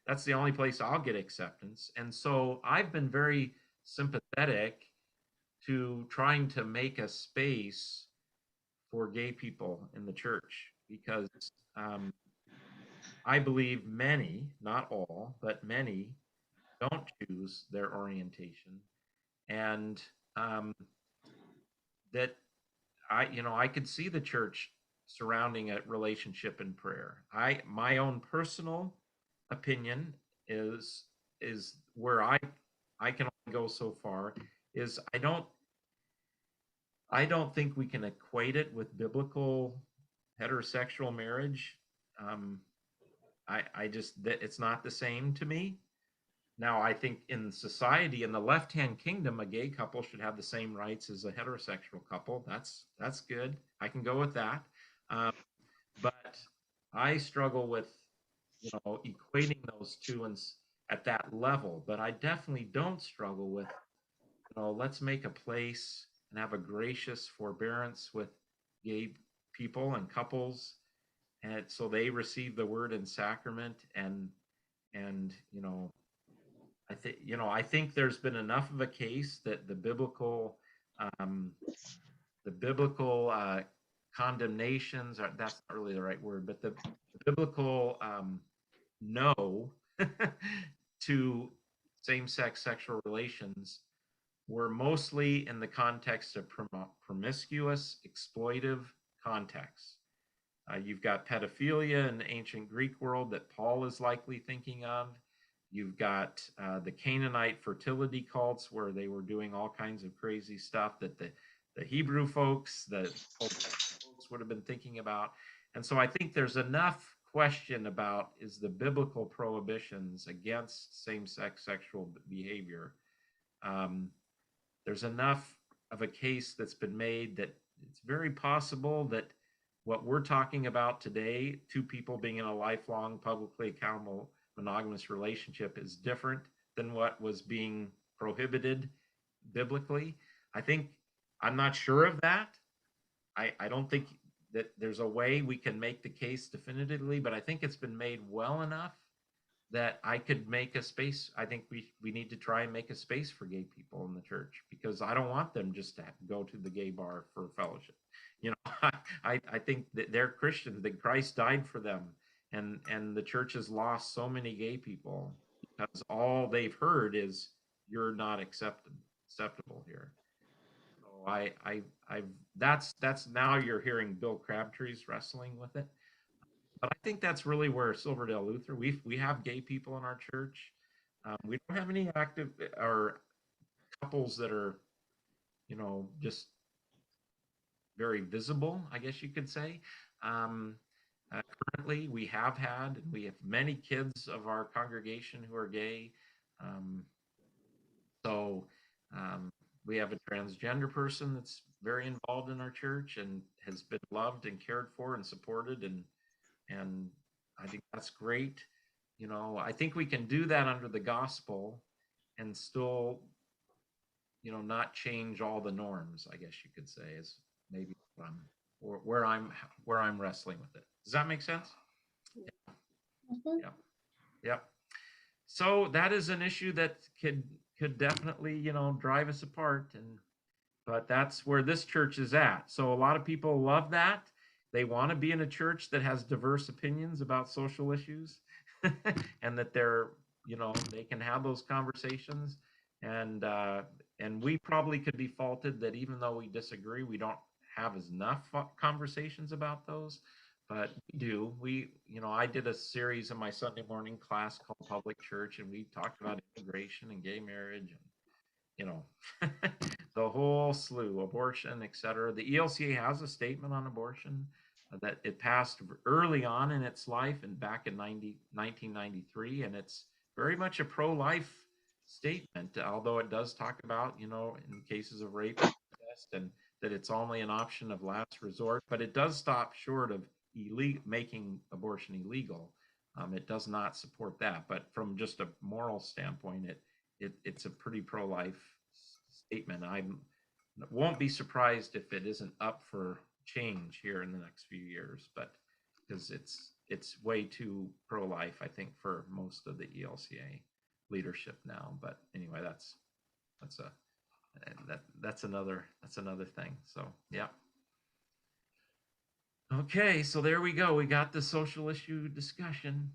That's the only place I'll get acceptance. And so I've been very sympathetic to trying to make a space for gay people in the church, because I believe many, not all, but many don't choose their orientation, and that I could see the church surrounding a relationship in prayer. My own personal opinion is where I can only go so far, is I don't think we can equate it with biblical heterosexual marriage. I just, that it's not the same to me. Now, I think in society, in the left-hand kingdom, a gay couple should have the same rights as a heterosexual couple. That's good. I can go with that. But I struggle with, equating those two at that level. But I definitely don't struggle with, let's make a place and have a gracious forbearance with gay people and couples, and so they receive the word in sacrament, and I think there's been enough of a case that um, the biblical condemnations are, that's not really the right word, but the biblical no to same-sex sexual relations were mostly in the context of promiscuous, exploitive contexts. You've got pedophilia in the ancient Greek world that Paul is likely thinking of. You've got the Canaanite fertility cults where they were doing all kinds of crazy stuff that the Hebrew folks, the folks would have been thinking about. And so I think there's enough question about is the biblical prohibitions against same-sex sexual behavior. There's enough of a case that's been made that it's very possible that what we're talking about today, two people being in a lifelong, publicly accountable monogamous relationship, is different than what was being prohibited biblically. I'm not sure of that. I don't think that there's a way we can make the case definitively, but I think it's been made well enough that I could make a space. I think we need to try and make a space for gay people in the church, because I don't want them just to go to the gay bar for fellowship. I think that they're Christians, that Christ died for them, and the church has lost so many gay people because all they've heard is you're not acceptable here. So that's now you're hearing Bill Crabtree's wrestling with it. But I think that's really where Silverdale Lutheran, we have gay people in our church. We don't have any active or couples that are, just very visible, I guess you could say. Currently, we have many kids of our congregation who are gay. So we have a transgender person that's very involved in our church and has been loved and cared for and supported, and I think that's great. I think we can do that under the gospel and still, not change all the norms, I guess you could say, is maybe where I'm wrestling with it. Does that make sense? Mhm. Yep. So that is an issue that could definitely, drive us apart, but that's where this church is at. So a lot of people love that. They want to be in a church that has diverse opinions about social issues and that they can have those conversations. And we probably could be faulted that even though we disagree, we don't have enough conversations about those. But we do. I did a series in my Sunday morning class called Public Church, and we talked about immigration and gay marriage and, the whole slew, abortion, etc. The ELCA has a statement on abortion that it passed early on in its life and back in 1993, and it's very much a pro-life statement, although it does talk about, in cases of rape and incest, and that it's only an option of last resort, but it does stop short of making abortion illegal. It does not support that, but from just a moral standpoint, it's a pretty pro-life statement. I won't be surprised if it isn't up for change here in the next few years, but because it's way too pro-life, I think, for most of the ELCA leadership now. But anyway, that's another thing. So yeah. Okay, so there we go. We got the social issue discussion.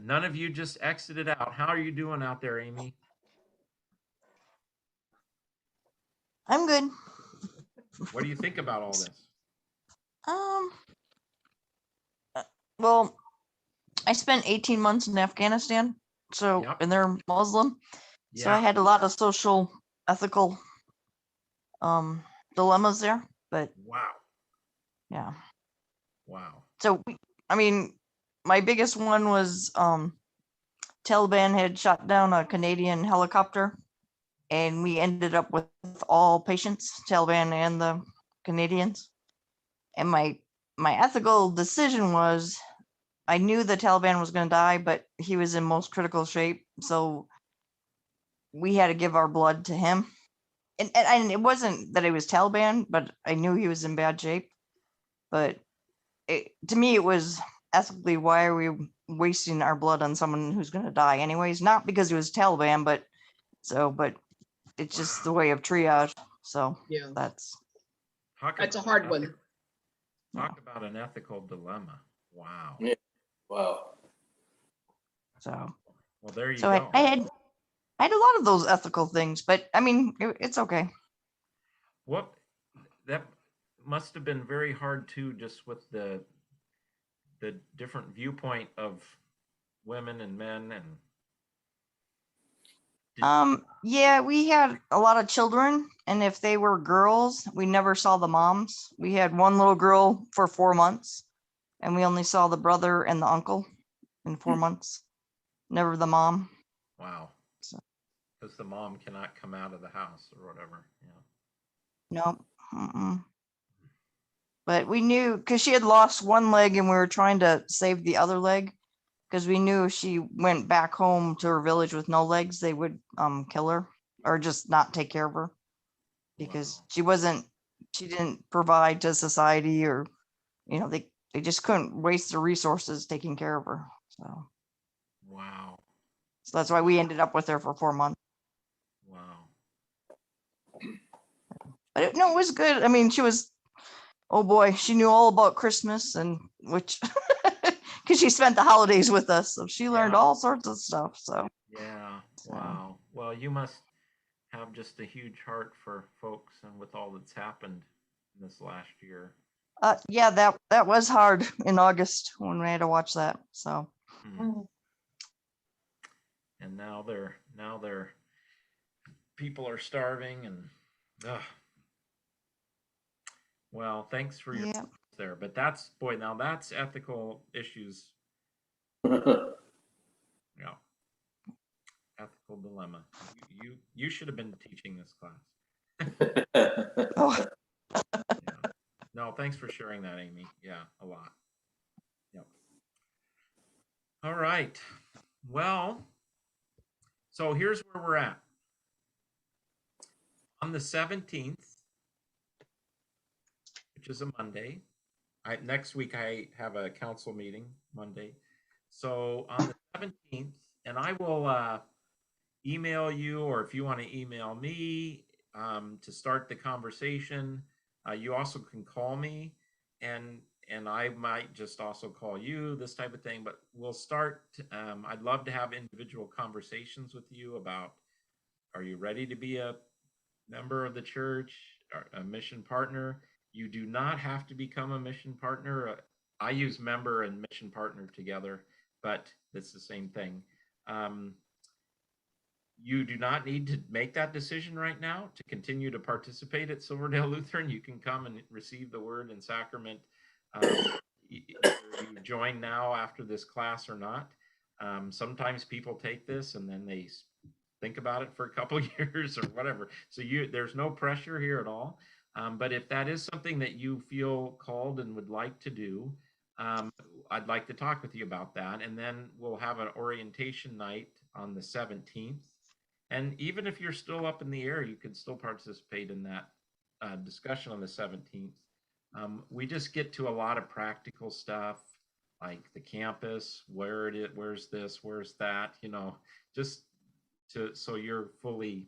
None of you just exited out. How are you doing out there, Amy? I'm good. What do you think about all this? Well, I spent 18 months in Afghanistan, so Yep. and they're Muslim, So I had a lot of social, ethical dilemmas there, but Wow. yeah. Wow. So I mean, my biggest one was Taliban had shot down a Canadian helicopter, and we ended up with all patients, Taliban and the Canadians. And my ethical decision was, I knew the Taliban was going to die, but he was in most critical shape, so we had to give our blood to him. And it wasn't that it was Taliban, but I knew he was in bad shape. But to me, it was ethically, why are we wasting our blood on someone who's going to die anyways? Not because it was Taliban, but it's just the Wow. way of triage. So Yeah, that's that's a About hard one. Talk about an ethical dilemma. Wow. Yeah. Wow. so. Well, there you So go. I had a lot of those ethical things, but I mean, it's okay. What that must have been very hard too, just with the different viewpoint of women and men and Yeah, we had a lot of children, and if they were girls, we never saw the moms. We had one little girl for 4 months, and we only saw the brother and the uncle in 4 months. Never the mom. wow. So. Because the mom cannot come out of the house or whatever. Yeah. Nope. Mm-mm. But we knew, because she had lost one leg and we were trying to save the other leg, because we knew if she went back home to her village with no legs, they would kill her or just not take care of her, because Wow. she didn't provide to society, or they just couldn't waste the resources taking care of her. Wow. So that's why we ended up with her for 4 months. Wow. But it was good. I mean, she was, oh boy, she knew all about Christmas, and which because she spent the holidays with us, so she learned Yeah. all sorts of stuff. So Yeah. Wow. Well, you must have just a huge heart for folks and with all that's happened in this last year. yeah, that was hard in August when we had to watch that. So And now they're people are starving and well, thanks for your yeah. there. But now that's ethical issues. Yeah. Ethical dilemma. You should have been teaching this class. Oh, Yeah. No, thanks for sharing that, Amy. Yeah, a lot. Yep. All right. Well, so here's where we're at. On the 17th, which is a Monday, next week I have a council meeting Monday. So on the 17th, and I will email you, or if you want to email me to start the conversation, you also can call me, and I might just also call you, this type of thing. But we'll start. I'd love to have individual conversations with you about: are you ready to be a member of the church, or a mission partner? You do not have to become a mission partner. I use member and mission partner together, but it's the same thing. Um, you do not need to make that decision right now to continue to participate at Silverdale Lutheran. You can come and receive the word and sacrament. You join now after this class or not. Sometimes people take this and then they think about it for a couple years or whatever. So there's no pressure here at all. But if that is something that you feel called and would like to do, I'd like to talk with you about that. And then we'll have an orientation night on the 17th. And even if you're still up in the air, you can still participate in that discussion on the 17th. We just get to a lot of practical stuff, like the campus, where's this, where's that, just so you're fully,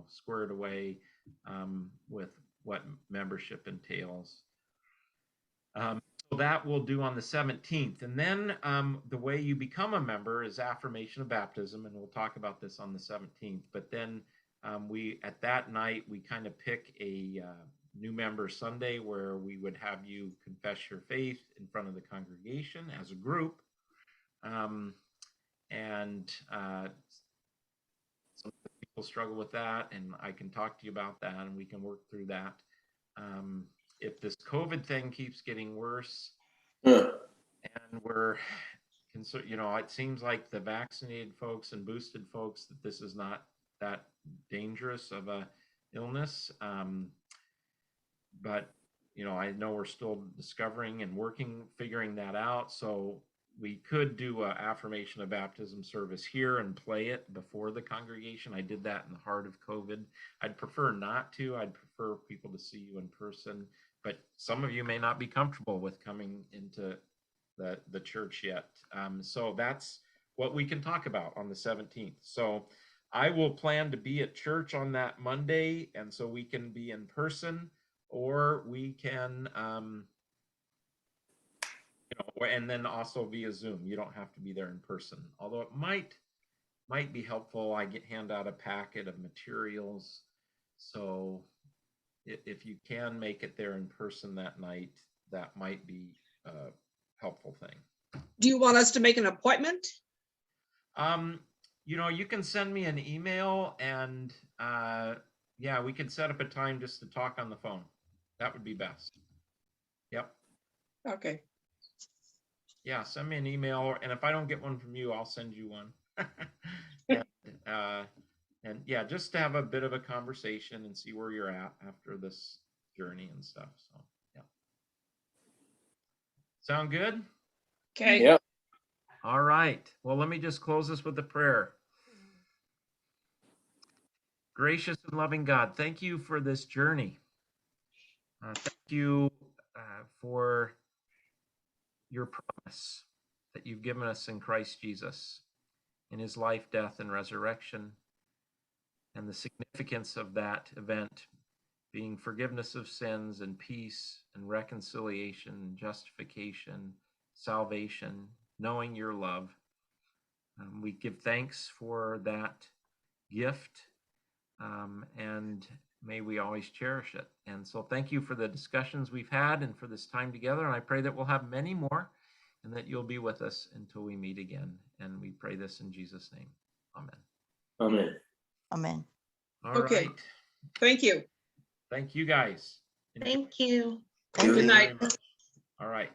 squared away with what membership entails. So that we'll do on the 17th. And then the way you become a member is affirmation of baptism. And we'll talk about this on the 17th. But then at that night, we kind of pick a new member Sunday where we would have you confess your faith in front of the congregation as a group. And some of the people struggle with that, and I can talk to you about that, and we can work through that. If this COVID thing keeps getting worse, and we're concerned, it seems like the vaccinated folks and boosted folks that this is not that dangerous of a illness. But I know we're still discovering and figuring that out. So we could do an affirmation of baptism service here and play it before the congregation. I did that in the heart of COVID. I'd prefer not to. I'd prefer people to see you in person, but some of you may not be comfortable with coming into the church yet. So that's what we can talk about on the 17th. So I will plan to be at church on that Monday, and so we can be in person, or we can, and then also via Zoom. You don't have to be there in person, although it might be helpful. I hand out a packet of materials, so if you can make it there in person that night, that might be a helpful thing. Do you want us to make an appointment? You can send me an email, and yeah, we can set up a time just to talk on the phone. That would be best. Yep. Okay. Yeah, send me an email, and if I don't get one from you, I'll send you one. And yeah, just to have a bit of a conversation and see where you're at after this journey and stuff. So yeah. Sound good? Okay. Yep. All right. Well, let me just close this with a prayer. Gracious and loving God, thank you for this journey. Thank you for your promise that you've given us in Christ Jesus, in his life, death, and resurrection, and the significance of that event being forgiveness of sins and peace and reconciliation, justification, salvation, knowing your love. We give thanks for that gift, and may we always cherish it. And so thank you for the discussions we've had and for this time together. And I pray that we'll have many more and that you'll be with us until we meet again. And we pray this in Jesus' name. Amen. Amen. Amen. All Okay. right. Thank you. Thank you guys. Thank you. Thank Good you. night. All right.